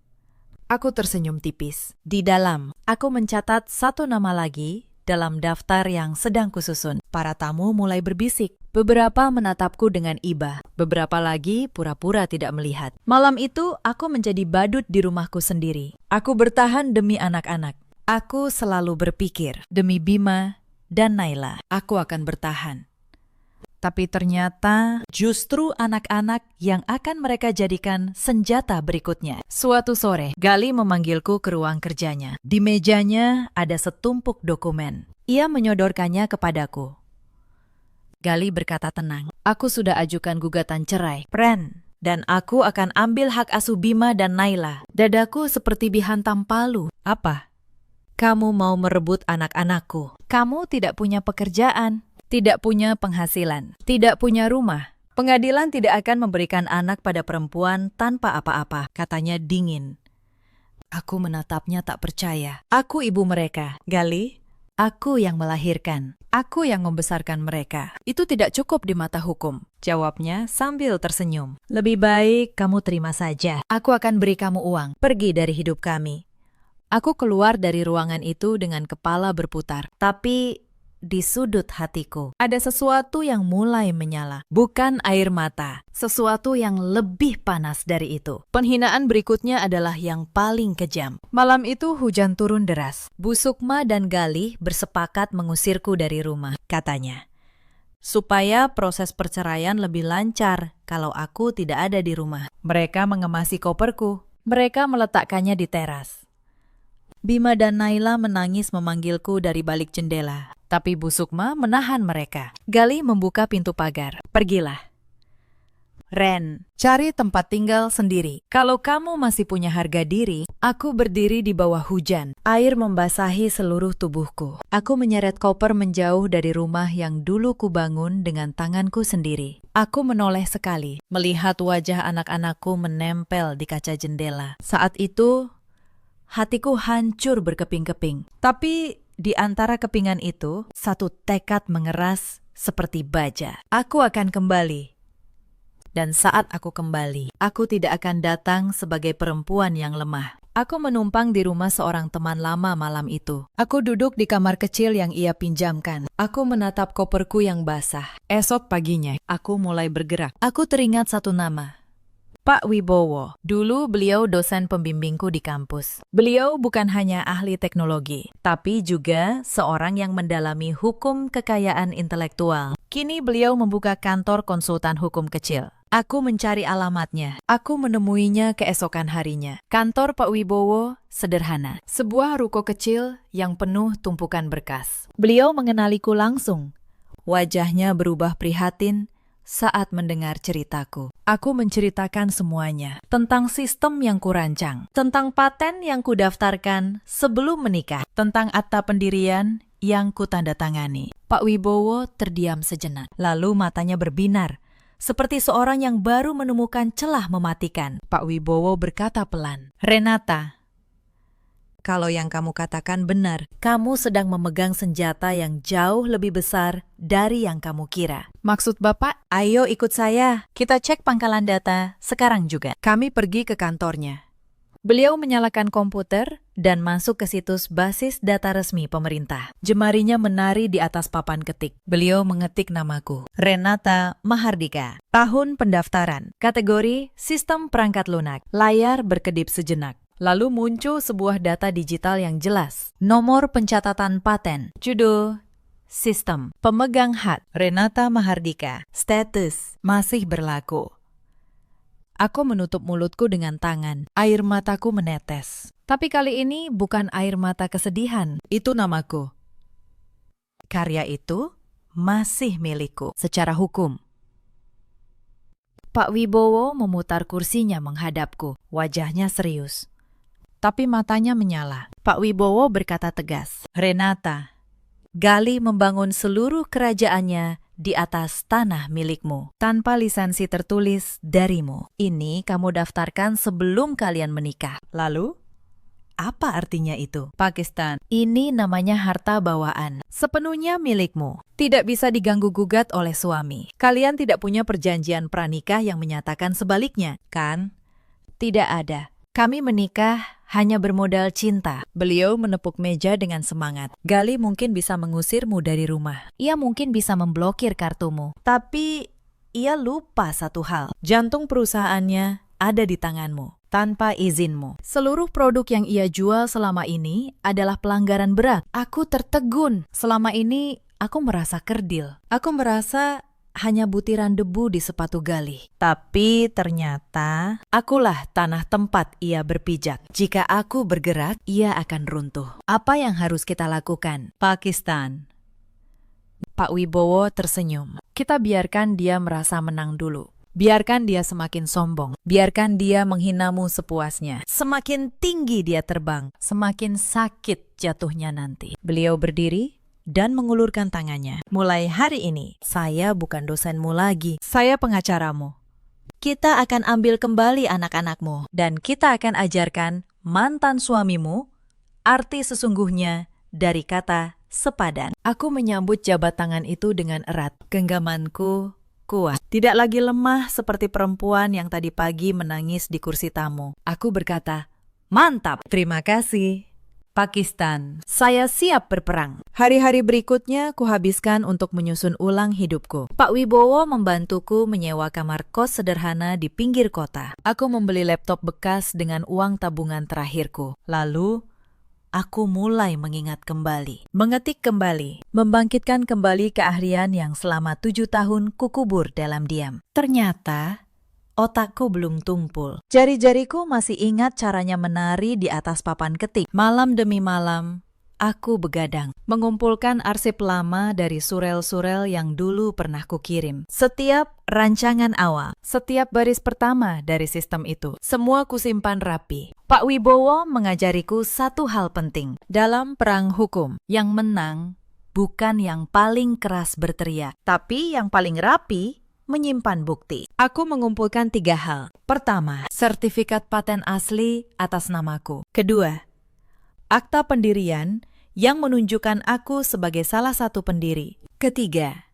Aku tersenyum tipis. Di dalam, aku mencatat satu nama lagi dalam daftar yang sedang kususun. Para tamu mulai berbisik. Beberapa menatapku dengan iba. Beberapa lagi pura-pura tidak melihat. Malam itu, aku menjadi badut di rumahku sendiri. Aku bertahan demi anak-anak. Aku selalu berpikir, demi Bima dan Naila, aku akan bertahan. Tapi ternyata justru anak-anak yang akan mereka jadikan senjata berikutnya. Suatu sore, Gali memanggilku ke ruang kerjanya. Di mejanya ada setumpuk dokumen. Ia menyodorkannya kepadaku. Gali berkata tenang, aku sudah ajukan gugatan cerai, Pren. Dan aku akan ambil hak asuh Bima dan Naila. Dadaku seperti dihantam palu. Apa? Kamu mau merebut anak-anakku. Kamu tidak punya pekerjaan. Tidak punya penghasilan, tidak punya rumah. Pengadilan tidak akan memberikan anak pada perempuan tanpa apa-apa, katanya dingin. Aku menatapnya tak percaya. Aku ibu mereka, Gali. Aku yang melahirkan. Aku yang membesarkan mereka. Itu tidak cukup di mata hukum, jawabnya sambil tersenyum. Lebih baik kamu terima saja. Aku akan beri kamu uang. Pergi dari hidup kami. Aku keluar dari ruangan itu dengan kepala berputar. Tapi di sudut hatiku, ada sesuatu yang mulai menyala. Bukan air mata, sesuatu yang lebih panas dari itu. Penghinaan berikutnya adalah yang paling kejam. Malam itu hujan turun deras. Bu Sukma dan Galih bersepakat mengusirku dari rumah, katanya. Supaya proses perceraian lebih lancar kalau aku tidak ada di rumah. Mereka mengemasi koperku. Mereka meletakkannya di teras. Bima dan Naila menangis memanggilku dari balik jendela. Tapi Bu Sukma menahan mereka. Gali membuka pintu pagar. Pergilah. Ren, cari tempat tinggal sendiri. Kalau kamu masih punya harga diri, aku berdiri di bawah hujan. Air membasahi seluruh tubuhku. Aku menyeret koper menjauh dari rumah yang dulu kubangun dengan tanganku sendiri. Aku menoleh sekali, melihat wajah anak-anakku menempel di kaca jendela. Saat itu, hatiku hancur berkeping-keping. Tapi di antara kepingan itu, satu tekad mengeras seperti baja. Aku akan kembali. Dan saat aku kembali, aku tidak akan datang sebagai perempuan yang lemah. Aku menumpang di rumah seorang teman lama malam itu. Aku duduk di kamar kecil yang ia pinjamkan. Aku menatap koperku yang basah. Esok paginya, aku mulai bergerak. Aku teringat satu nama. Pak Wibowo. Dulu beliau dosen pembimbingku di kampus. Beliau bukan hanya ahli teknologi, tapi juga seorang yang mendalami hukum kekayaan intelektual. Kini beliau membuka kantor konsultan hukum kecil. Aku mencari alamatnya. Aku menemuinya keesokan harinya. Kantor Pak Wibowo sederhana. Sebuah ruko kecil yang penuh tumpukan berkas. Beliau mengenaliku langsung. Wajahnya berubah prihatin saat mendengar ceritaku. Aku menceritakan semuanya. Tentang sistem yang kurancang. Tentang paten yang kudaftarkan sebelum menikah. Tentang akta pendirian yang kutandatangani. Pak Wibowo terdiam sejenak. Lalu matanya berbinar. Seperti seorang yang baru menemukan celah mematikan. Pak Wibowo berkata pelan. Renata, kalau yang kamu katakan benar, kamu sedang memegang senjata yang jauh lebih besar dari yang kamu kira. Maksud Bapak? Ayo ikut saya, kita cek pangkalan data sekarang juga. Kami pergi ke kantornya. Beliau menyalakan komputer dan masuk ke situs basis data resmi pemerintah. Jemarinya menari di atas papan ketik. Beliau mengetik namaku, Renata Mahardika. Tahun pendaftaran, kategori sistem perangkat lunak. Layar berkedip sejenak. Lalu muncul sebuah data digital yang jelas. Nomor pencatatan paten. Judul, sistem. Pemegang hak, Renata Mahardika. Status, masih berlaku. Aku menutup mulutku dengan tangan. Air mataku menetes. Tapi kali ini bukan air mata kesedihan. Itu namaku. Karya itu masih milikku secara hukum. Pak Wibowo memutar kursinya menghadapku. Wajahnya serius, tapi matanya menyala. Pak Wibowo berkata tegas, "Renata, Gali membangun seluruh kerajaannya di atas tanah milikmu, tanpa lisensi tertulis darimu. Ini kamu daftarkan sebelum kalian menikah. Lalu, apa artinya itu? Pakistan, ini namanya harta bawaan. Sepenuhnya milikmu. Tidak bisa diganggu-gugat oleh suami. Kalian tidak punya perjanjian pranikah yang menyatakan sebaliknya, kan? Tidak ada. Kami menikah hanya bermodal cinta." Beliau menepuk meja dengan semangat. "Gali mungkin bisa mengusirmu dari rumah. Ia mungkin bisa memblokir kartumu. Tapi ia lupa satu hal. Jantung perusahaannya ada di tanganmu, tanpa izinmu. Seluruh produk yang ia jual selama ini adalah pelanggaran berat. Aku tertegun. Selama ini aku merasa kerdil. Aku merasa hanya butiran debu di sepatu Gali. Tapi ternyata akulah tanah tempat ia berpijak. Jika aku bergerak, ia akan runtuh. Apa yang harus kita lakukan? Pakistan." Pak Wibowo tersenyum. "Kita biarkan dia merasa menang dulu. Biarkan dia semakin sombong. Biarkan dia menghinamu sepuasnya. Semakin tinggi dia terbang, semakin sakit jatuhnya nanti." Beliau berdiri dan mengulurkan tangannya. "Mulai hari ini, saya bukan dosenmu lagi. Saya pengacaramu. Kita akan ambil kembali anak-anakmu, dan kita akan ajarkan mantan suamimu arti sesungguhnya dari kata sepadan." Aku menyambut jabat tangan itu dengan erat. Genggamanku kuat. Tidak lagi lemah seperti perempuan yang tadi pagi menangis di kursi tamu. Aku berkata, "Mantap, terima kasih. Pakistan, saya siap berperang." Hari-hari berikutnya kuhabiskan untuk menyusun ulang hidupku. Pak Wibowo membantuku menyewa kamar kos sederhana di pinggir kota. Aku membeli laptop bekas dengan uang tabungan terakhirku. Lalu, aku mulai mengingat kembali, mengetik kembali, membangkitkan kembali keahlian yang selama 7 tahun kukubur dalam diam. Ternyata otakku belum tumpul. Jari-jariku masih ingat caranya menari di atas papan ketik. Malam demi malam, aku begadang, mengumpulkan arsip lama dari surel-surel yang dulu pernah kukirim. Setiap rancangan awal, setiap baris pertama dari sistem itu, semua kusimpan rapi. Pak Wibowo mengajariku satu hal penting. Dalam perang hukum, yang menang bukan yang paling keras berteriak, tapi yang paling rapi menyimpan bukti. Aku mengumpulkan 3 hal. Pertama, sertifikat paten asli atas namaku. Kedua, akta pendirian yang menunjukkan aku sebagai salah satu pendiri. Ketiga,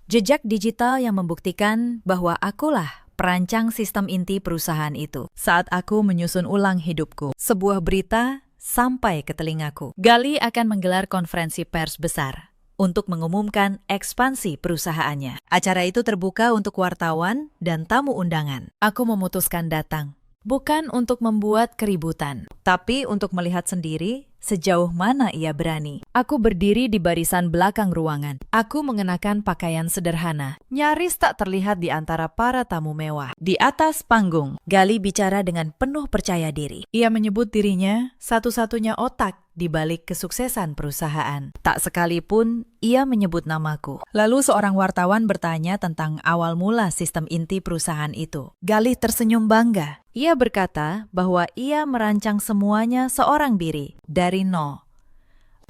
jejak digital yang membuktikan bahwa akulah perancang sistem inti perusahaan itu. Saat aku menyusun ulang hidupku, sebuah berita sampai ke telingaku. Gali akan menggelar konferensi pers besar untuk mengumumkan ekspansi perusahaannya. Acara itu terbuka untuk wartawan dan tamu undangan. Aku memutuskan datang, bukan untuk membuat keributan, tapi untuk melihat sendiri sejauh mana ia berani. Aku berdiri di barisan belakang ruangan. Aku mengenakan pakaian sederhana, nyaris tak terlihat di antara para tamu mewah. Di atas panggung, Gali bicara dengan penuh percaya diri. Ia menyebut dirinya satu-satunya otak di balik kesuksesan perusahaan. Tak sekalipun ia menyebut namaku. Lalu seorang wartawan bertanya tentang awal mula sistem inti perusahaan itu. Gali tersenyum bangga. Ia berkata bahwa ia merancang semuanya seorang diri, dari nol,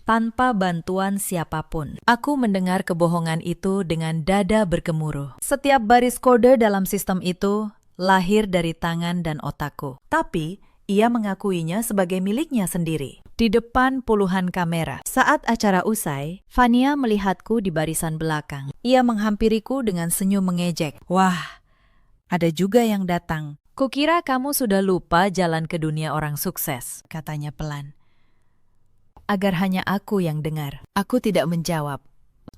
tanpa bantuan siapapun. Aku mendengar kebohongan itu dengan dada bergemuruh. Setiap baris kode dalam sistem itu lahir dari tangan dan otakku. Tapi ia mengakuinya sebagai miliknya sendiri. Di depan puluhan kamera. Saat acara usai, Fania melihatku di barisan belakang. Ia menghampiriku dengan senyum mengejek. "Wah, ada juga yang datang. Kukira kamu sudah lupa jalan ke dunia orang sukses," katanya pelan. Agar hanya aku yang dengar. Aku tidak menjawab.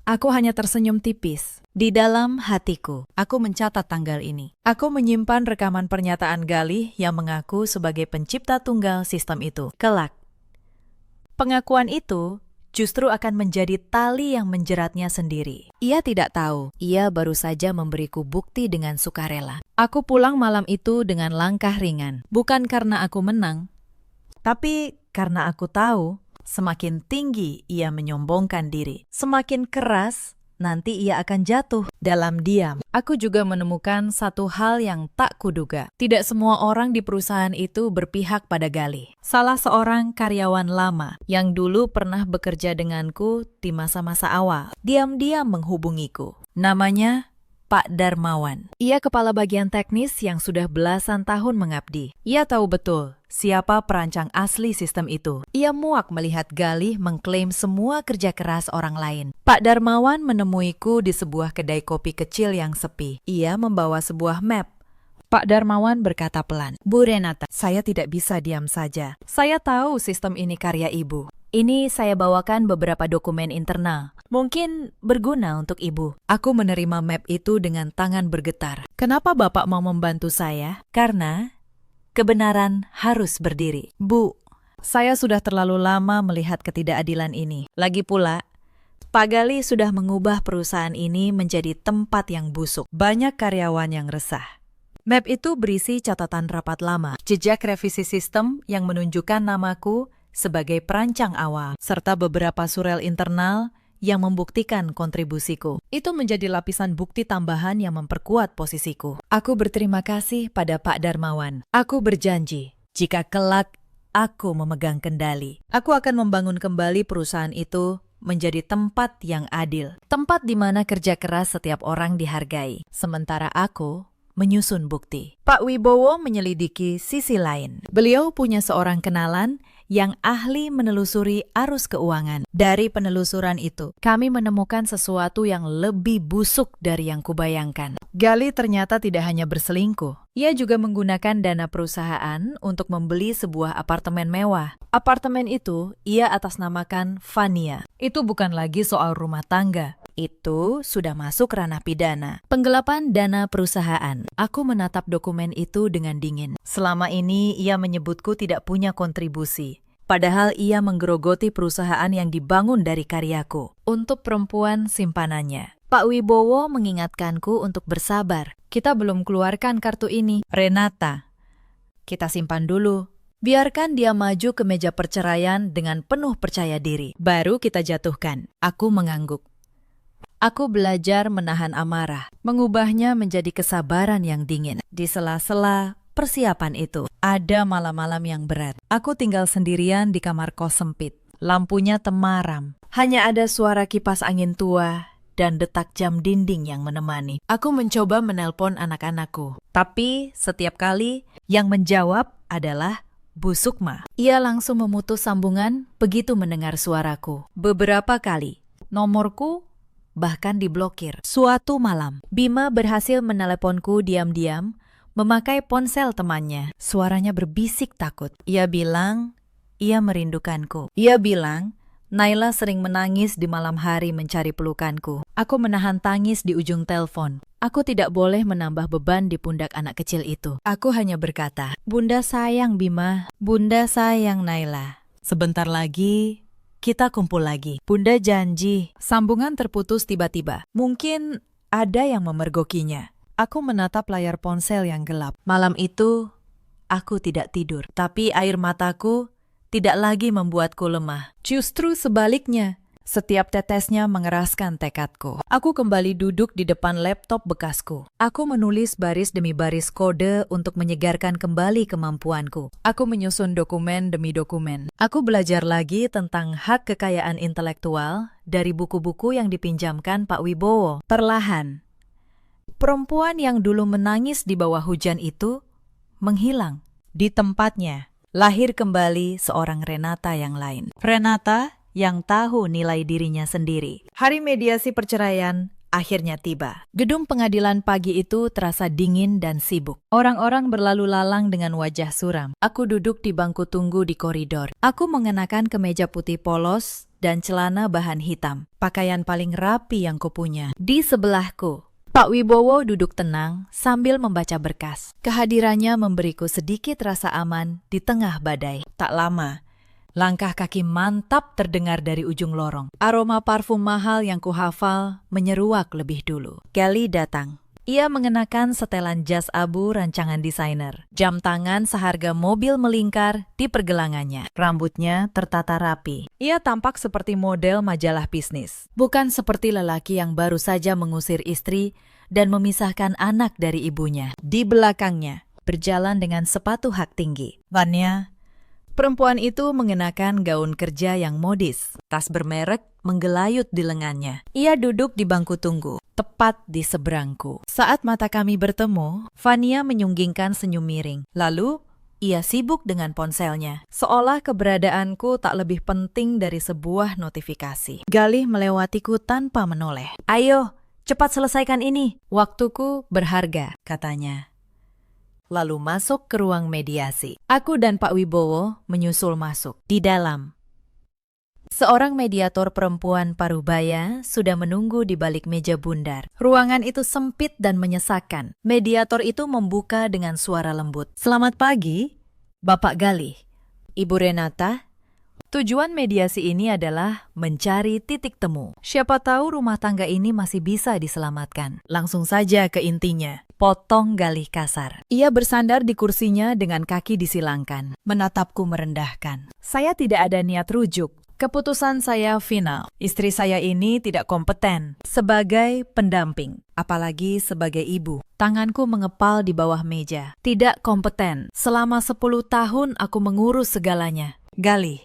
Aku hanya tersenyum tipis. Di dalam hatiku, aku mencatat tanggal ini. Aku menyimpan rekaman pernyataan Gali yang mengaku sebagai pencipta tunggal sistem itu. Kelak, pengakuan itu justru akan menjadi tali yang menjeratnya sendiri. Ia tidak tahu, ia baru saja memberiku bukti dengan sukarela. Aku pulang malam itu dengan langkah ringan. Bukan karena aku menang, tapi karena aku tahu semakin tinggi ia menyombongkan diri, semakin keras nanti ia akan jatuh. Dalam diam, aku juga menemukan satu hal yang tak kuduga. Tidak semua orang di perusahaan itu berpihak pada Galih. Salah seorang karyawan lama yang dulu pernah bekerja denganku di masa-masa awal, diam-diam menghubungiku. Namanya Pak Darmawan. Ia kepala bagian teknis yang sudah belasan tahun mengabdi. Ia tahu betul siapa perancang asli sistem itu. Ia muak melihat Galih mengklaim semua kerja keras orang lain. Pak Darmawan menemuiku di sebuah kedai kopi kecil yang sepi. Ia membawa sebuah map. Pak Darmawan berkata pelan, "Bu Renata, saya tidak bisa diam saja. Saya tahu sistem ini karya Ibu. Ini saya bawakan beberapa dokumen internal. Mungkin berguna untuk Ibu." Aku menerima map itu dengan tangan bergetar. "Kenapa Bapak mau membantu saya?" "Karena kebenaran harus berdiri." "Bu, saya sudah terlalu lama melihat ketidakadilan ini. Lagi pula, Pak Galih sudah mengubah perusahaan ini menjadi tempat yang busuk. Banyak karyawan yang resah." Map itu berisi catatan rapat lama, jejak revisi sistem yang menunjukkan namaku sebagai perancang awal, serta beberapa surel internal yang membuktikan kontribusiku. Itu menjadi lapisan bukti tambahan yang memperkuat posisiku. Aku berterima kasih pada Pak Darmawan. Aku berjanji, jika kelak aku memegang kendali, aku akan membangun kembali perusahaan itu menjadi tempat yang adil. Tempat di mana kerja keras setiap orang dihargai. Sementara aku menyusun bukti. Pak Wibowo menyelidiki sisi lain. Beliau punya seorang kenalan yang ahli menelusuri arus keuangan. Dari penelusuran itu, kami menemukan sesuatu yang lebih busuk dari yang kubayangkan. Galih ternyata tidak hanya berselingkuh. Ia juga menggunakan dana perusahaan untuk membeli sebuah apartemen mewah. Apartemen itu ia atasnamakan Fania. Itu bukan lagi soal rumah tangga. Itu sudah masuk ranah pidana. Penggelapan dana perusahaan. Aku menatap dokumen itu dengan dingin. Selama ini ia menyebutku tidak punya kontribusi. Padahal ia menggerogoti perusahaan yang dibangun dari karyaku. Untuk perempuan simpanannya. Pak Wibowo mengingatkanku untuk bersabar. Kita belum keluarkan kartu ini. "Renata, kita simpan dulu. Biarkan dia maju ke meja perceraian dengan penuh percaya diri. Baru kita jatuhkan." Aku mengangguk. Aku belajar menahan amarah, mengubahnya menjadi kesabaran yang dingin. Di sela-sela persiapan itu, ada malam-malam yang berat. Aku tinggal sendirian di kamar kos sempit. Lampunya temaram. Hanya ada suara kipas angin tua dan detak jam dinding yang menemani. Aku mencoba menelpon anak-anakku. Tapi setiap kali yang menjawab adalah Bu Sukma. Ia langsung memutus sambungan begitu mendengar suaraku. Beberapa kali, nomorku bahkan diblokir. Suatu malam, Bima berhasil meneleponku diam-diam memakai ponsel temannya. Suaranya berbisik takut. Ia bilang, ia merindukanku. Ia bilang, Naila sering menangis di malam hari mencari pelukanku. Aku menahan tangis di ujung telepon. Aku tidak boleh menambah beban di pundak anak kecil itu. Aku hanya berkata, "Bunda sayang Bima, Bunda sayang Naila. Sebentar lagi kita kumpul lagi. Bunda janji." Sambungan terputus tiba-tiba. Mungkin ada yang memergokinya. Aku menatap layar ponsel yang gelap. Malam itu, aku tidak tidur. Tapi air mataku tidak lagi membuatku lemah. Justru sebaliknya, setiap tetesnya mengeraskan tekadku. Aku kembali duduk di depan laptop bekasku. Aku menulis baris demi baris kode untuk menyegarkan kembali kemampuanku. Aku menyusun dokumen demi dokumen. Aku belajar lagi tentang hak kekayaan intelektual dari buku-buku yang dipinjamkan Pak Wibowo. Perlahan, perempuan yang dulu menangis di bawah hujan itu menghilang. Di tempatnya, lahir kembali seorang Renata yang lain. Renata yang tahu nilai dirinya sendiri. Hari mediasi perceraian akhirnya tiba. Gedung pengadilan pagi itu terasa dingin dan sibuk. Orang-orang berlalu lalang dengan wajah suram. Aku duduk di bangku tunggu di koridor. Aku mengenakan kemeja putih polos dan celana bahan hitam. Pakaian paling rapi yang kupunya. Di sebelahku, Pak Wibowo duduk tenang sambil membaca berkas. Kehadirannya memberiku sedikit rasa aman di tengah badai. Tak lama, langkah kaki mantap terdengar dari ujung lorong. Aroma parfum mahal yang kuhafal menyeruak lebih dulu. Kelly datang. Ia mengenakan setelan jas abu rancangan desainer. Jam tangan seharga mobil melingkar di pergelangannya. Rambutnya tertata rapi. Ia tampak seperti model majalah bisnis. Bukan seperti lelaki yang baru saja mengusir istri dan memisahkan anak dari ibunya. Di belakangnya, berjalan dengan sepatu hak tinggi. Vanya, perempuan itu mengenakan gaun kerja yang modis. Tas bermerek menggelayut di lengannya. Ia duduk di bangku tunggu, tepat di seberangku. Saat mata kami bertemu, Vania menyunggingkan senyum miring. Lalu, ia sibuk dengan ponselnya. Seolah keberadaanku tak lebih penting dari sebuah notifikasi. Galih melewatiku tanpa menoleh. Ayo, cepat selesaikan ini. Waktuku berharga, katanya. Lalu masuk ke ruang mediasi. Aku dan Pak Wibowo menyusul masuk. Di dalam, seorang mediator perempuan parubaya sudah menunggu di balik meja bundar. Ruangan itu sempit dan menyesakan. Mediator itu membuka dengan suara lembut. Selamat pagi, Bapak Galih, Ibu Renata. Tujuan mediasi ini adalah mencari titik temu. Siapa tahu rumah tangga ini masih bisa diselamatkan. Langsung saja ke intinya. Potong Galih kasar. Ia bersandar di kursinya dengan kaki disilangkan. Menatapku merendahkan. Saya tidak ada niat rujuk. Keputusan saya final. Istri saya ini tidak kompeten sebagai pendamping, apalagi sebagai ibu. Tanganku mengepal di bawah meja. Tidak kompeten. Selama 10 tahun aku mengurus segalanya. Galih,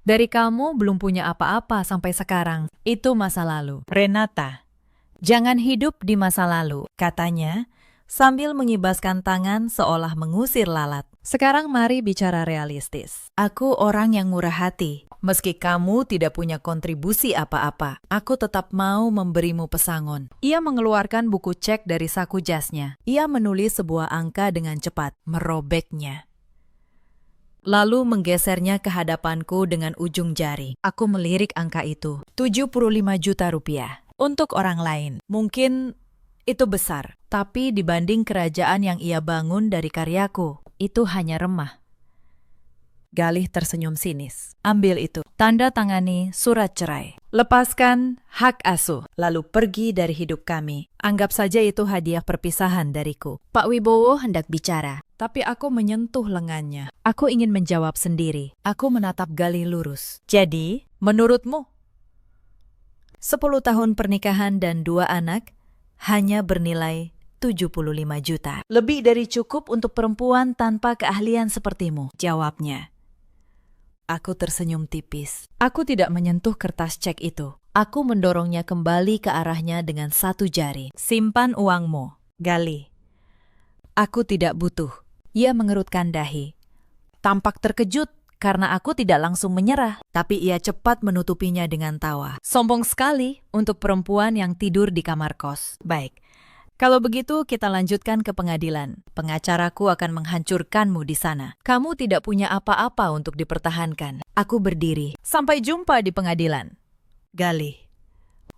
dari kamu belum punya apa-apa sampai sekarang. Itu masa lalu. Renata, jangan hidup di masa lalu, katanya sambil mengibaskan tangan seolah mengusir lalat. Sekarang mari bicara realistis. Aku orang yang murah hati. Meski kamu tidak punya kontribusi apa-apa, aku tetap mau memberimu pesangon. Ia mengeluarkan buku cek dari saku jasnya. Ia menulis sebuah angka dengan cepat, merobeknya. Lalu menggesernya ke hadapanku dengan ujung jari. Aku melirik angka itu. 75 juta rupiah. Untuk orang lain, mungkin itu besar. Tapi dibanding kerajaan yang ia bangun dari karyaku, itu hanya remah. Galih tersenyum sinis. Ambil itu. Tanda tangani surat cerai. Lepaskan hak asuh. Lalu pergi dari hidup kami. Anggap saja itu hadiah perpisahan dariku. Pak Wibowo hendak bicara. Tapi aku menyentuh lengannya. Aku ingin menjawab sendiri. Aku menatap Galih lurus. Jadi, menurutmu? 10 tahun pernikahan dan 2 anak hanya bernilai 75 juta. Lebih dari cukup untuk perempuan tanpa keahlian sepertimu, jawabnya. Aku tersenyum tipis. Aku tidak menyentuh kertas cek itu. Aku mendorongnya kembali ke arahnya dengan satu jari. Simpan uangmu, Galih. Aku tidak butuh. Ia mengerutkan dahi. Tampak terkejut karena aku tidak langsung menyerah. Tapi ia cepat menutupinya dengan tawa. Sombong sekali untuk perempuan yang tidur di kamar kos. Baik. Kalau begitu, kita lanjutkan ke pengadilan. Pengacaraku akan menghancurkanmu di sana. Kamu tidak punya apa-apa untuk dipertahankan. Aku berdiri. Sampai jumpa di pengadilan. Galih.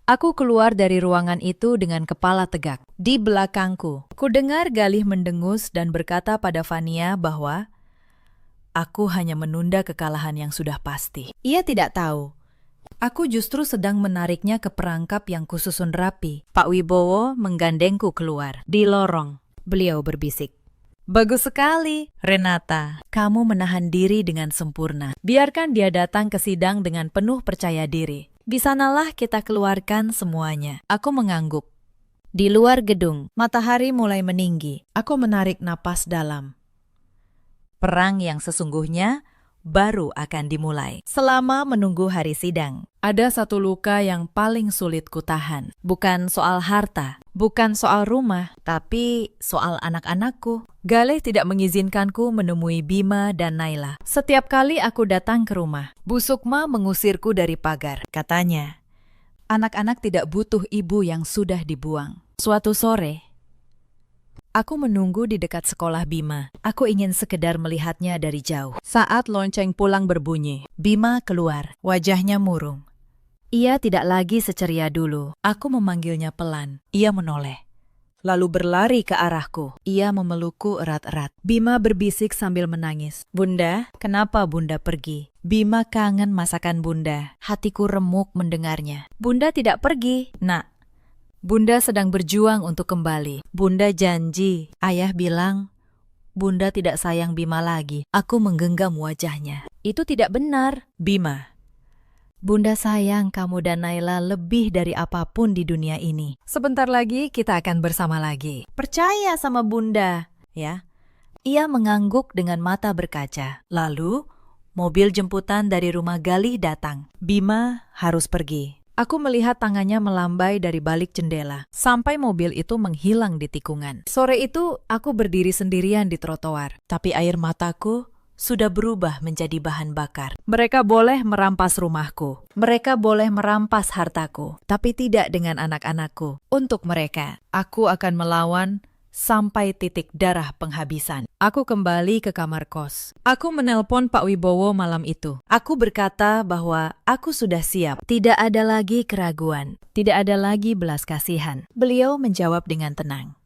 Aku keluar dari ruangan itu dengan kepala tegak. Di belakangku, kudengar Galih mendengus dan berkata pada Vania bahwa aku hanya menunda kekalahan yang sudah pasti. Ia tidak tahu. Aku justru sedang menariknya ke perangkap yang kususun rapi. Pak Wibowo menggandengku keluar. Di lorong, beliau berbisik. Bagus sekali, Renata. Kamu menahan diri dengan sempurna. Biarkan dia datang ke sidang dengan penuh percaya diri. Di sanalah kita keluarkan semuanya. Aku mengangguk. Di luar gedung, matahari mulai meninggi. Aku menarik napas dalam. Perang yang sesungguhnya baru akan dimulai. Selama menunggu hari sidang, ada satu luka yang paling sulit kutahan. Bukan soal harta, bukan soal rumah, tapi soal anak-anakku. Galih tidak mengizinkanku menemui Bima dan Naila. Setiap kali aku datang ke rumah, Bu Sukma mengusirku dari pagar. Katanya, anak-anak tidak butuh ibu yang sudah dibuang. Suatu sore, aku menunggu di dekat sekolah Bima. Aku ingin sekedar melihatnya dari jauh. Saat lonceng pulang berbunyi, Bima keluar. Wajahnya murung. Ia tidak lagi seceria dulu. Aku memanggilnya pelan. Ia menoleh. Lalu berlari ke arahku. Ia memelukku erat-erat. Bima berbisik sambil menangis. Bunda, kenapa Bunda pergi? Bima kangen masakan Bunda. Hatiku remuk mendengarnya. Bunda tidak pergi, Nak. Bunda sedang berjuang untuk kembali. Bunda janji. Ayah bilang, Bunda tidak sayang Bima lagi. Aku menggenggam wajahnya. Itu tidak benar. Bima, Bunda sayang kamu dan Naila lebih dari apapun di dunia ini. Sebentar lagi kita akan bersama lagi. Percaya sama Bunda, ya. Ia mengangguk dengan mata berkaca. Lalu, mobil jemputan dari rumah Galih datang. Bima harus pergi. Aku melihat tangannya melambai dari balik jendela, sampai mobil itu menghilang di tikungan. Sore itu, aku berdiri sendirian di trotoar, tapi air mataku sudah berubah menjadi bahan bakar. Mereka boleh merampas rumahku, mereka boleh merampas hartaku, tapi tidak dengan anak-anakku. Untuk mereka, aku akan melawan sampai titik darah penghabisan. Aku kembali ke kamar kos. Aku menelpon Pak Wibowo malam itu. Aku berkata bahwa aku sudah siap. Tidak ada lagi keraguan. Tidak ada lagi belas kasihan. Beliau menjawab dengan tenang.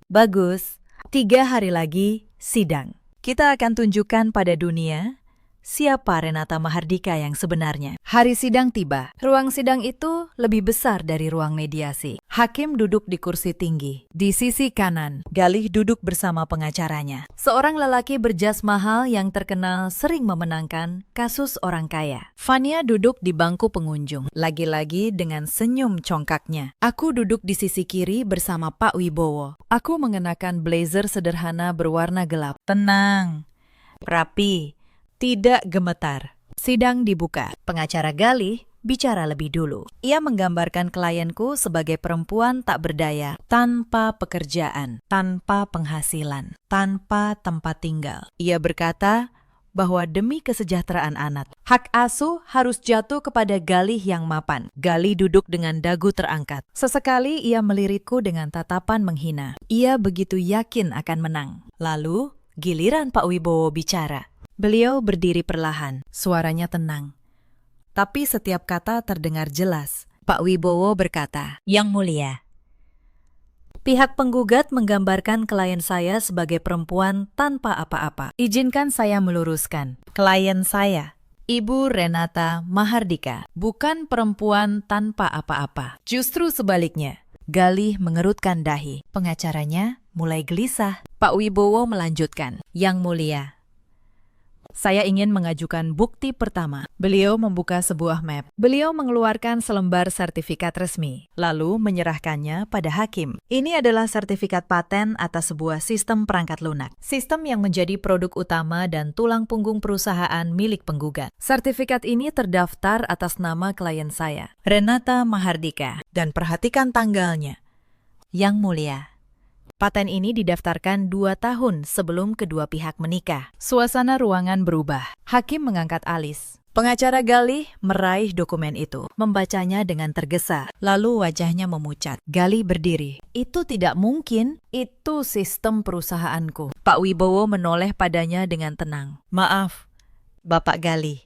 Bagus, 3 hari lagi sidang. Kita akan tunjukkan pada dunia siapa Renata Mahardika yang sebenarnya. Hari sidang tiba. Ruang sidang itu lebih besar dari ruang mediasi. Hakim duduk di kursi tinggi. Di sisi kanan, Galih duduk bersama pengacaranya. Seorang lelaki berjas mahal yang terkenal sering memenangkan kasus orang kaya. Fania duduk di bangku pengunjung, lagi-lagi dengan senyum congkaknya. Aku duduk di sisi kiri bersama Pak Wibowo. Aku mengenakan blazer sederhana berwarna gelap. Tenang, rapi, tidak gemetar. Sidang dibuka. Pengacara Galih bicara lebih dulu. Ia menggambarkan klienku sebagai perempuan tak berdaya, tanpa pekerjaan, tanpa penghasilan, tanpa tempat tinggal. Ia berkata bahwa demi kesejahteraan anak, hak asuh harus jatuh kepada Galih yang mapan. Galih duduk dengan dagu terangkat. Sesekali ia melirikku dengan tatapan menghina. Ia begitu yakin akan menang. Lalu giliran Pak Wibowo bicara. Beliau berdiri perlahan, suaranya tenang. Tapi setiap kata terdengar jelas. Pak Wibowo berkata, Yang Mulia, pihak penggugat menggambarkan klien saya sebagai perempuan tanpa apa-apa. Izinkan saya meluruskan. Klien saya, Ibu Renata Mahardika, bukan perempuan tanpa apa-apa. Justru sebaliknya. Galih mengerutkan dahi. Pengacaranya mulai gelisah. Pak Wibowo melanjutkan, Yang Mulia, saya ingin mengajukan bukti pertama. Beliau membuka sebuah map. Beliau mengeluarkan selembar sertifikat resmi, lalu menyerahkannya pada hakim. Ini adalah sertifikat paten atas sebuah sistem perangkat lunak. Sistem yang menjadi produk utama dan tulang punggung perusahaan milik penggugat. Sertifikat ini terdaftar atas nama klien saya, Renata Mahardika. Dan perhatikan tanggalnya. Yang Mulia, paten ini didaftarkan 2 tahun sebelum kedua pihak menikah. Suasana ruangan berubah. Hakim mengangkat alis. Pengacara Galih meraih dokumen itu, membacanya dengan tergesa, lalu wajahnya memucat. Galih berdiri. Itu tidak mungkin, itu sistem perusahaanku. Pak Wibowo menoleh padanya dengan tenang. Maaf, Bapak Galih.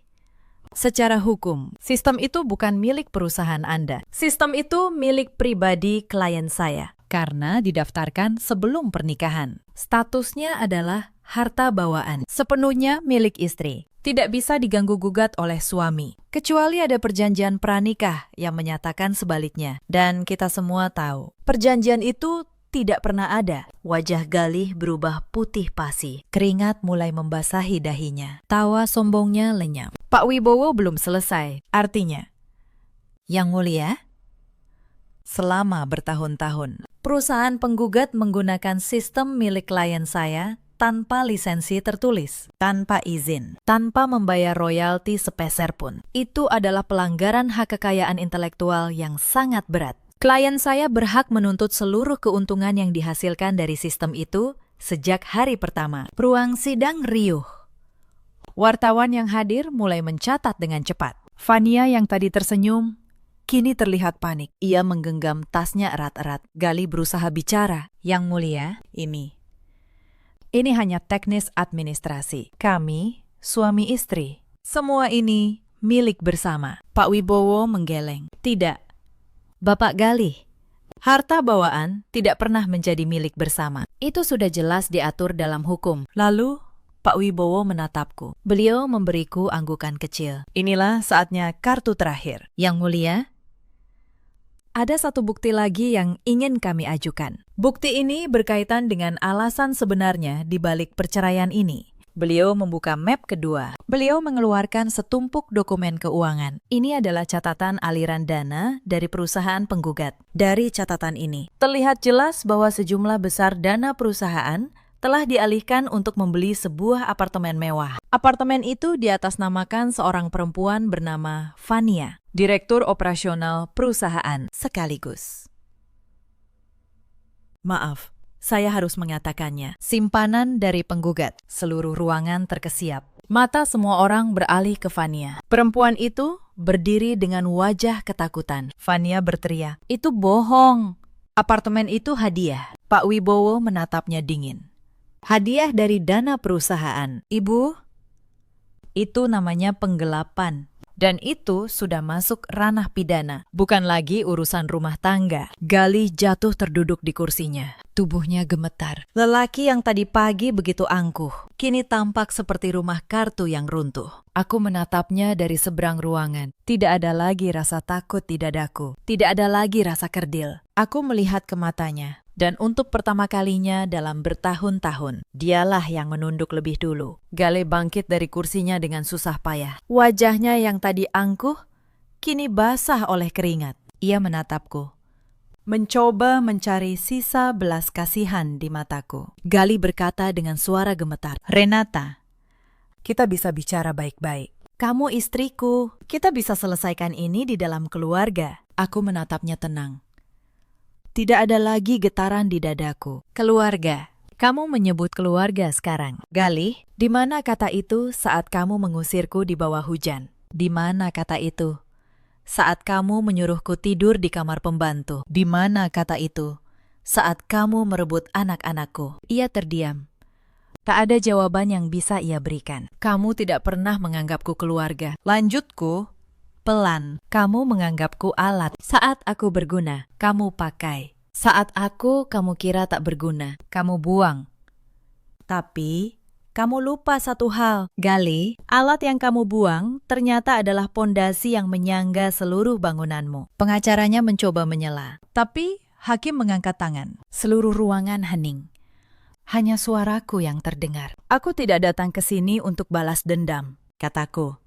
Secara hukum, sistem itu bukan milik perusahaan Anda. Sistem itu milik pribadi klien saya. Karena didaftarkan sebelum pernikahan. Statusnya adalah harta bawaan, sepenuhnya milik istri. Tidak bisa diganggu-gugat oleh suami, kecuali ada perjanjian pranikah yang menyatakan sebaliknya. Dan kita semua tahu, perjanjian itu tidak pernah ada. Wajah Galih berubah putih pasi. Keringat mulai membasahi dahinya. Tawa sombongnya lenyap. Pak Wibowo belum selesai. Artinya, Yang Mulia, selama bertahun-tahun, perusahaan penggugat menggunakan sistem milik klien saya tanpa lisensi tertulis, tanpa izin, tanpa membayar royalti sepeser pun. Itu adalah pelanggaran hak kekayaan intelektual yang sangat berat. Klien saya berhak menuntut seluruh keuntungan yang dihasilkan dari sistem itu sejak hari pertama. Ruang sidang riuh. Wartawan yang hadir mulai mencatat dengan cepat. Fania yang tadi tersenyum kini terlihat panik. Ia menggenggam tasnya erat-erat. Galih berusaha bicara. Yang Mulia, ini hanya teknis administrasi. Kami, suami istri. Semua ini milik bersama. Pak Wibowo menggeleng. Tidak, Bapak Galih. Harta bawaan tidak pernah menjadi milik bersama. Itu sudah jelas diatur dalam hukum. Lalu, Pak Wibowo menatapku. Beliau memberiku anggukan kecil. Inilah saatnya kartu terakhir. Yang Mulia, Ada satu bukti lagi yang ingin kami ajukan. Bukti ini berkaitan dengan alasan sebenarnya di balik perceraian ini. Beliau membuka map kedua. Beliau mengeluarkan setumpuk dokumen keuangan. Ini adalah catatan aliran dana dari perusahaan penggugat. Dari catatan ini, terlihat jelas bahwa sejumlah besar dana perusahaan telah dialihkan untuk membeli sebuah apartemen mewah. Apartemen itu diatasnamakan seorang perempuan bernama Fania, direktur operasional perusahaan sekaligus. Maaf, saya harus mengatakannya. Simpanan dari penggugat. Seluruh ruangan terkesiap. Mata semua orang beralih ke Fania. Perempuan itu berdiri dengan wajah ketakutan. Fania berteriak, "Itu bohong. Apartemen itu hadiah." Pak Wibowo menatapnya dingin. "Hadiah dari dana perusahaan, Ibu." Itu namanya penggelapan. Dan itu sudah masuk ranah pidana, bukan lagi urusan rumah tangga. Galih jatuh terduduk di kursinya. Tubuhnya gemetar. Lelaki yang tadi pagi begitu angkuh, kini tampak seperti rumah kartu yang runtuh. Aku menatapnya dari seberang ruangan. Tidak ada lagi rasa takut di dadaku. Tidak ada lagi rasa kerdil. Aku melihat ke matanya. Dan untuk pertama kalinya dalam bertahun-tahun, dialah yang menunduk lebih dulu. Gale bangkit dari kursinya dengan susah payah. Wajahnya yang tadi angkuh, kini basah oleh keringat. Ia menatapku. Mencoba mencari sisa belas kasihan di mataku. Gali berkata dengan suara gemetar, "Renata, kita bisa bicara baik-baik. Kamu istriku, kita bisa selesaikan ini di dalam keluarga." Aku menatapnya tenang. Tidak ada lagi getaran di dadaku. Keluarga. Kamu menyebut keluarga sekarang. Galih, di mana kata itu saat kamu mengusirku di bawah hujan? Di mana kata itu saat kamu menyuruhku tidur di kamar pembantu? Di mana kata itu saat kamu merebut anak-anakku? Ia terdiam. Tak ada jawaban yang bisa ia berikan. Kamu tidak pernah menganggapku keluarga. Lanjutku. Pelan, kamu menganggapku alat. Saat aku berguna, kamu pakai. Saat aku, kamu kira tak berguna, kamu buang. Tapi, kamu lupa satu hal. Gali, alat yang kamu buang ternyata adalah pondasi yang menyangga seluruh bangunanmu. Pengacaranya mencoba menyela. Tapi, hakim mengangkat tangan. Seluruh ruangan hening. Hanya suaraku yang terdengar. Aku tidak datang ke sini untuk balas dendam, kataku.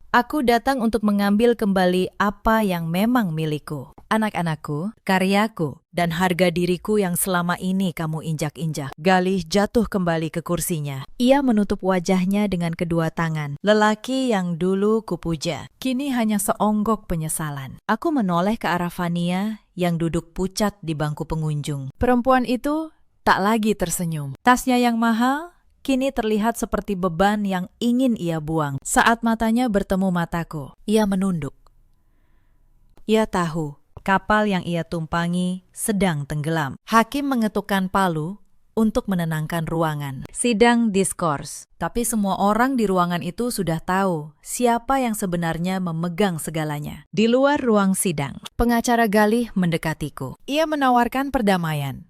Aku datang untuk mengambil kembali apa yang memang milikku. Anak-anakku, karyaku, dan harga diriku yang selama ini kamu injak-injak. Galih jatuh kembali ke kursinya. Ia menutup wajahnya dengan kedua tangan. Lelaki yang dulu kupuja, kini hanya seonggok penyesalan. Aku menoleh ke arah Fania yang duduk pucat di bangku pengunjung. Perempuan itu tak lagi tersenyum. Tasnya yang mahal kini terlihat seperti beban yang ingin ia buang. Saat matanya bertemu mataku, ia menunduk. Ia tahu kapal yang ia tumpangi sedang tenggelam. Hakim mengetukkan palu untuk menenangkan ruangan. Sidang diskors. Tapi semua orang di ruangan itu sudah tahu siapa yang sebenarnya memegang segalanya. Di luar ruang sidang, pengacara Galih mendekatiku. Ia menawarkan perdamaian.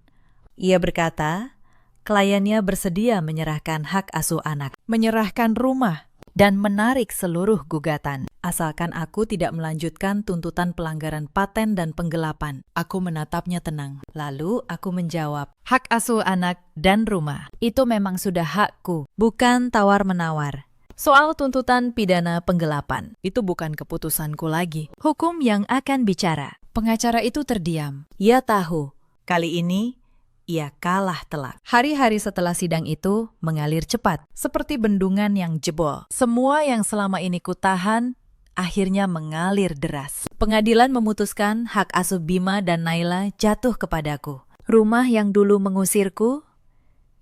Ia berkata, kliennya bersedia menyerahkan hak asuh anak, menyerahkan rumah, dan menarik seluruh gugatan. Asalkan aku tidak melanjutkan tuntutan pelanggaran paten dan penggelapan. Aku menatapnya tenang. Lalu aku menjawab, hak asuh anak dan rumah itu memang sudah hakku, bukan tawar-menawar. Soal tuntutan pidana penggelapan, itu bukan keputusanku lagi. Hukum yang akan bicara. Pengacara itu terdiam. Ia tahu, kali ini ia kalah telak. Hari-hari setelah sidang itu mengalir cepat, seperti bendungan yang jebol. Semua yang selama ini kutahan, akhirnya mengalir deras. Pengadilan memutuskan hak asuh Bima dan Naila jatuh kepadaku. Rumah yang dulu mengusirku,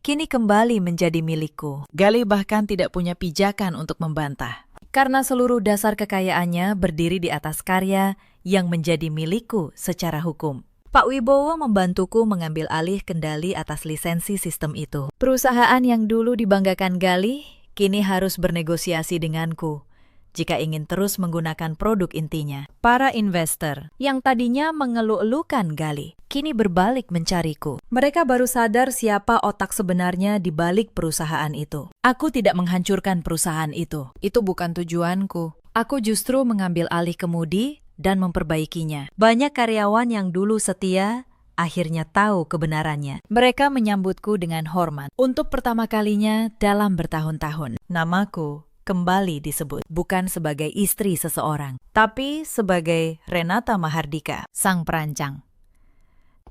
kini kembali menjadi milikku. Gali bahkan tidak punya pijakan untuk membantah. Karena seluruh dasar kekayaannya berdiri di atas karya yang menjadi milikku secara hukum. Pak Wibowo membantuku mengambil alih kendali atas lisensi sistem itu. Perusahaan yang dulu dibanggakan Galih, kini harus bernegosiasi denganku jika ingin terus menggunakan produk intinya. Para investor yang tadinya mengeluh-elukan Galih, kini berbalik mencariku. Mereka baru sadar siapa otak sebenarnya di balik perusahaan itu. Aku tidak menghancurkan perusahaan itu. Itu bukan tujuanku. Aku justru mengambil alih kemudi dan memperbaikinya. Banyak karyawan yang dulu setia akhirnya tahu kebenarannya. Mereka menyambutku dengan hormat. Untuk pertama kalinya dalam bertahun-tahun, namaku kembali disebut, bukan sebagai istri seseorang, tapi sebagai Renata Mahardika, sang perancang.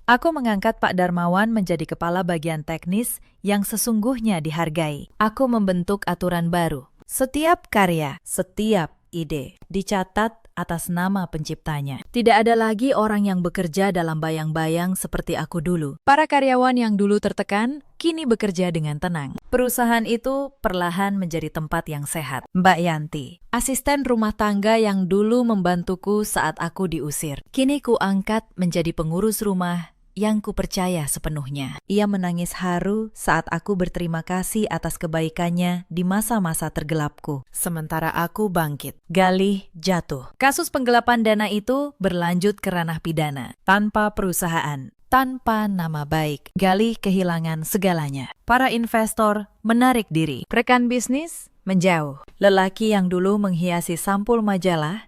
Aku mengangkat Pak Darmawan menjadi kepala bagian teknis yang sesungguhnya dihargai. Aku membentuk aturan baru. Setiap karya, setiap ide dicatat atas nama penciptanya. Tidak ada lagi orang yang bekerja dalam bayang-bayang seperti aku dulu. Para karyawan yang dulu tertekan, kini bekerja dengan tenang. Perusahaan itu perlahan menjadi tempat yang sehat. Mbak Yanti, asisten rumah tangga yang dulu membantuku saat aku diusir, kini kuangkat menjadi pengurus rumah yang kupercaya sepenuhnya. Ia menangis haru saat aku berterima kasih atas kebaikannya di masa-masa tergelapku. Sementara aku bangkit. Galih jatuh. Kasus penggelapan dana itu berlanjut ke ranah pidana. Tanpa perusahaan, tanpa nama baik, Galih kehilangan segalanya. Para investor menarik diri. Rekan bisnis menjauh. Lelaki yang dulu menghiasi sampul majalah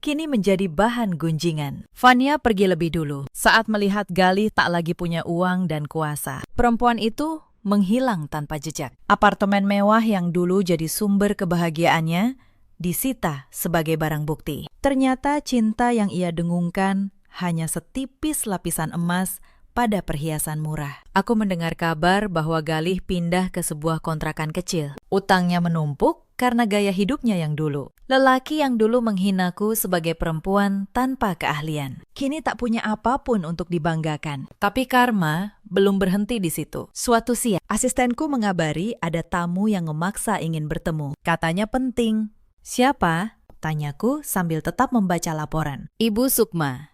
kini menjadi bahan gunjingan. Fania pergi lebih dulu saat melihat Galih tak lagi punya uang dan kuasa. Perempuan itu menghilang tanpa jejak. Apartemen mewah yang dulu jadi sumber kebahagiaannya disita sebagai barang bukti. Ternyata cinta yang ia dengungkan hanya setipis lapisan emas pada perhiasan murah. Aku mendengar kabar bahwa Galih pindah ke sebuah kontrakan kecil. Utangnya menumpuk karena gaya hidupnya yang dulu. Lelaki yang dulu menghinaku sebagai perempuan tanpa keahlian, kini tak punya apapun untuk dibanggakan. Tapi karma belum berhenti di situ. Suatu siang, asistenku mengabari ada tamu yang memaksa ingin bertemu. Katanya penting. Siapa? Tanyaku sambil tetap membaca laporan. Ibu Sukma,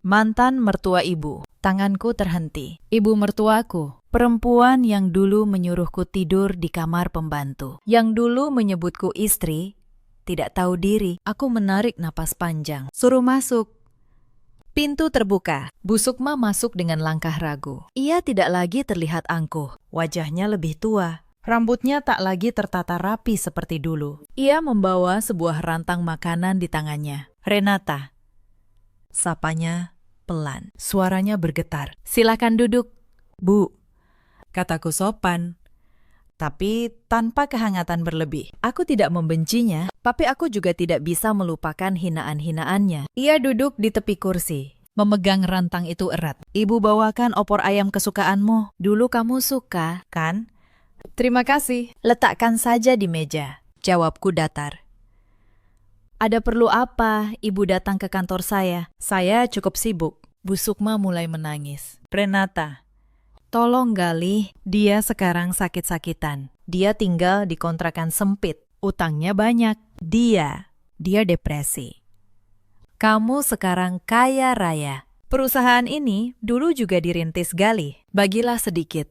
mantan mertua ibu. Tanganku terhenti. Ibu mertuaku, perempuan yang dulu menyuruhku tidur di kamar pembantu, yang dulu menyebutku istri, tidak tahu diri. Aku menarik napas panjang. Suruh masuk. Pintu terbuka. Bu Sukma masuk dengan langkah ragu. Ia tidak lagi terlihat angkuh. Wajahnya lebih tua. Rambutnya tak lagi tertata rapi seperti dulu. Ia membawa sebuah rantang makanan di tangannya. Renata. Sapanya pelan. Suaranya bergetar. Silakan duduk, Bu. Kataku sopan, tapi tanpa kehangatan berlebih. Aku tidak membencinya, tapi aku juga tidak bisa melupakan hinaan-hinaannya. Ia duduk di tepi kursi, memegang rantang itu erat. Ibu bawakan opor ayam kesukaanmu. Dulu kamu suka, kan? Terima kasih. Letakkan saja di meja. Jawabku datar. Ada perlu apa ibu datang ke kantor saya? Saya cukup sibuk. Bu Sukma mulai menangis. Renata, tolong Galih, dia sekarang sakit-sakitan. Dia tinggal di kontrakan sempit. Utangnya banyak. Dia depresi. Kamu sekarang kaya raya. Perusahaan ini dulu juga dirintis Galih. Bagilah sedikit.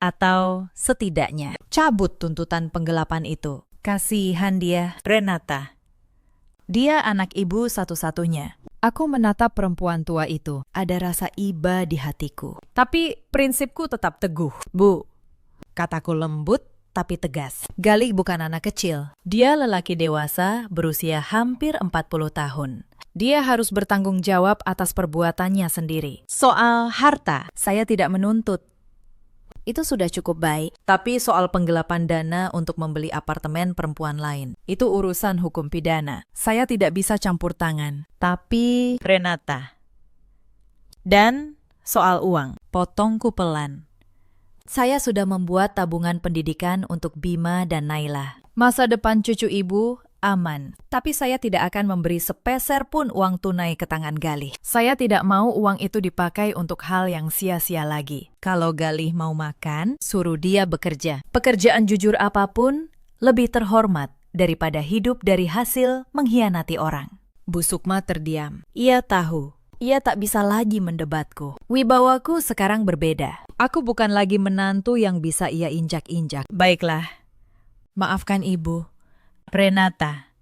Atau setidaknya cabut tuntutan penggelapan itu. Kasihan dia, Renata. Dia anak ibu satu-satunya. Aku menatap perempuan tua itu. Ada rasa iba di hatiku. Tapi prinsipku tetap teguh. Bu, kataku lembut tapi tegas. Galih bukan anak kecil. Dia lelaki dewasa berusia hampir 40 tahun. Dia harus bertanggung jawab atas perbuatannya sendiri. Soal harta, saya tidak menuntut. Itu sudah cukup baik. Tapi soal penggelapan dana untuk membeli apartemen perempuan lain, itu urusan hukum pidana. Saya tidak bisa campur tangan. Tapi Renata. Dan soal uang, potongku pelan. Saya sudah membuat tabungan pendidikan untuk Bima dan Naila. Masa depan cucu ibu aman. Tapi saya tidak akan memberi sepeser pun uang tunai ke tangan Galih. Saya tidak mau uang itu dipakai untuk hal yang sia-sia lagi. Kalau Galih mau makan, suruh dia bekerja. Pekerjaan jujur apapun lebih terhormat daripada hidup dari hasil mengkhianati orang. Bu Sukma terdiam. Ia tahu. Ia tak bisa lagi mendebatku. Wibawaku sekarang berbeda. Aku bukan lagi menantu yang bisa ia injak-injak. Baiklah. Maafkan ibu. Renata,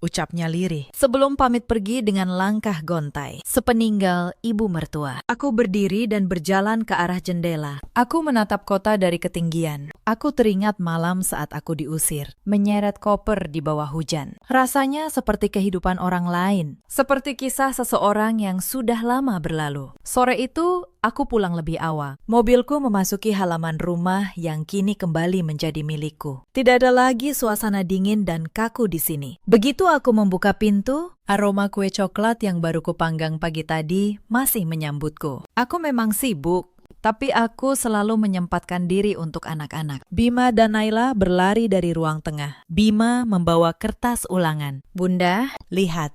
ucapnya lirih. Sebelum pamit pergi dengan langkah gontai, sepeninggal ibu mertua. Aku berdiri dan berjalan ke arah jendela. Aku menatap kota dari ketinggian. Aku teringat malam saat aku diusir, menyeret koper di bawah hujan. Rasanya seperti kehidupan orang lain, seperti kisah seseorang yang sudah lama berlalu. Sore itu, aku pulang lebih awal. Mobilku memasuki halaman rumah yang kini kembali menjadi milikku. Tidak ada lagi suasana dingin dan kaku di sini. Begitu aku membuka pintu, aroma kue coklat yang baru kupanggang pagi tadi masih menyambutku. Aku memang sibuk, tapi aku selalu menyempatkan diri untuk anak-anak. Bima dan Naila berlari dari ruang tengah. Bima membawa kertas ulangan. Bunda, lihat.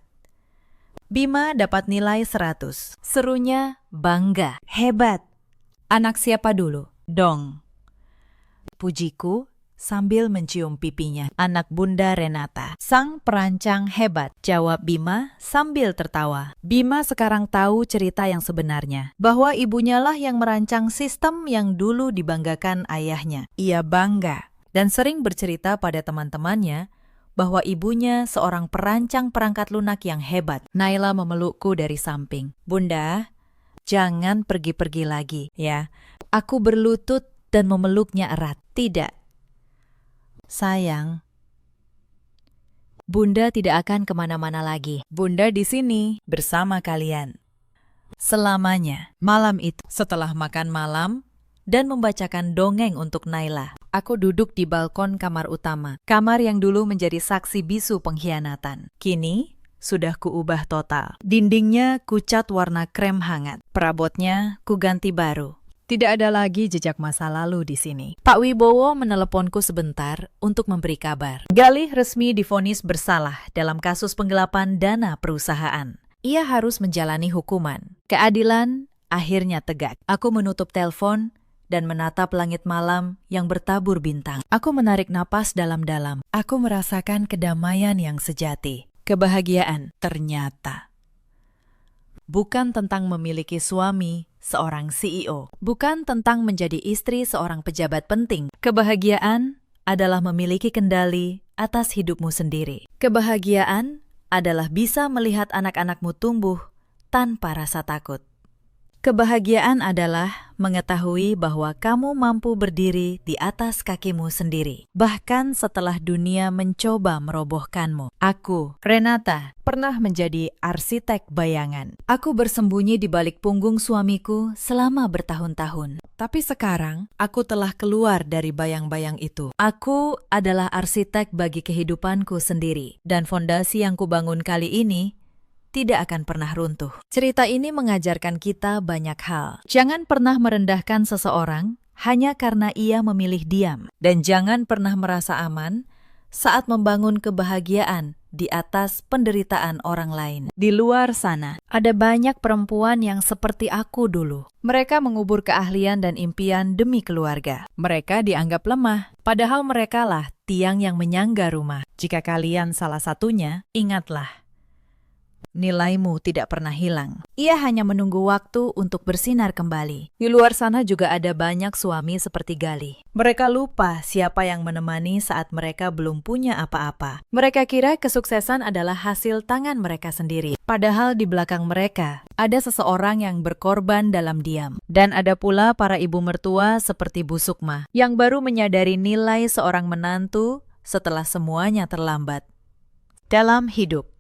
Bima dapat nilai 100. Serunya bangga. Hebat. Anak siapa dulu? Dong. Pujiku sambil mencium pipinya. Anak Bunda Renata. Sang perancang hebat, jawab Bima sambil tertawa. Bima sekarang tahu cerita yang sebenarnya, bahwa ibunya lah yang merancang sistem yang dulu dibanggakan ayahnya. Ia bangga dan sering bercerita pada teman-temannya bahwa ibunya seorang perancang perangkat lunak yang hebat. Naila memelukku dari samping. Bunda, jangan pergi-pergi lagi, ya. Aku berlutut dan memeluknya erat. Tidak. Sayang, Bunda tidak akan kemana-mana lagi. Bunda di sini bersama kalian. Selamanya. Malam itu, setelah makan malam dan membacakan dongeng untuk Naila, aku duduk di balkon kamar utama. Kamar yang dulu menjadi saksi bisu pengkhianatan. Kini, sudah kuubah total. Dindingnya kucat warna krem hangat. Perabotnya kuganti baru. Tidak ada lagi jejak masa lalu di sini. Pak Wibowo meneleponku sebentar untuk memberi kabar. Galih resmi divonis bersalah dalam kasus penggelapan dana perusahaan. Ia harus menjalani hukuman. Keadilan akhirnya tegak. Aku menutup telepon dan menatap langit malam yang bertabur bintang. Aku menarik napas dalam-dalam. Aku merasakan kedamaian yang sejati. Kebahagiaan ternyata bukan tentang memiliki suami, seorang CEO. Bukan tentang menjadi istri seorang pejabat penting. Kebahagiaan adalah memiliki kendali atas hidupmu sendiri. Kebahagiaan adalah bisa melihat anak-anakmu tumbuh tanpa rasa takut. Kebahagiaan adalah mengetahui bahwa kamu mampu berdiri di atas kakimu sendiri, bahkan setelah dunia mencoba merobohkanmu. Aku, Renata, pernah menjadi arsitek bayangan. Aku bersembunyi di balik punggung suamiku selama bertahun-tahun. Tapi sekarang, aku telah keluar dari bayang-bayang itu. Aku adalah arsitek bagi kehidupanku sendiri, dan fondasi yang kubangun kali ini tidak akan pernah runtuh. Cerita ini mengajarkan kita banyak hal. Jangan pernah merendahkan seseorang hanya karena ia memilih diam. Dan jangan pernah merasa aman saat membangun kebahagiaan di atas penderitaan orang lain. Di luar sana, ada banyak perempuan yang seperti aku dulu. Mereka mengubur keahlian dan impian demi keluarga. Mereka dianggap lemah, padahal merekalah tiang yang menyangga rumah. Jika kalian salah satunya, ingatlah, nilaimu tidak pernah hilang. Ia hanya menunggu waktu untuk bersinar kembali. Di luar sana juga ada banyak suami seperti Galih. Mereka lupa siapa yang menemani saat mereka belum punya apa-apa. Mereka kira kesuksesan adalah hasil tangan mereka sendiri. Padahal di belakang mereka ada seseorang yang berkorban dalam diam. Dan ada pula para ibu mertua seperti Bu Sukma yang baru menyadari nilai seorang menantu setelah semuanya terlambat. Dalam hidup,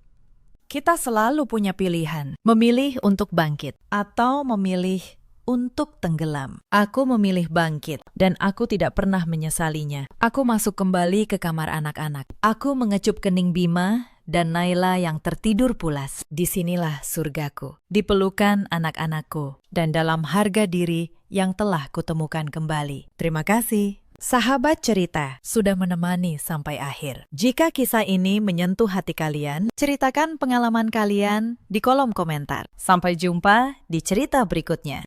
kita selalu punya pilihan, memilih untuk bangkit atau memilih untuk tenggelam. Aku memilih bangkit dan aku tidak pernah menyesalinya. Aku masuk kembali ke kamar anak-anak. Aku mengecup kening Bima dan Naila yang tertidur pulas. Disinilah surgaku, di pelukan anak-anakku dan dalam harga diri yang telah kutemukan kembali. Terima kasih. Sahabat cerita sudah menemani sampai akhir. Jika kisah ini menyentuh hati kalian, ceritakan pengalaman kalian di kolom komentar. Sampai jumpa di cerita berikutnya.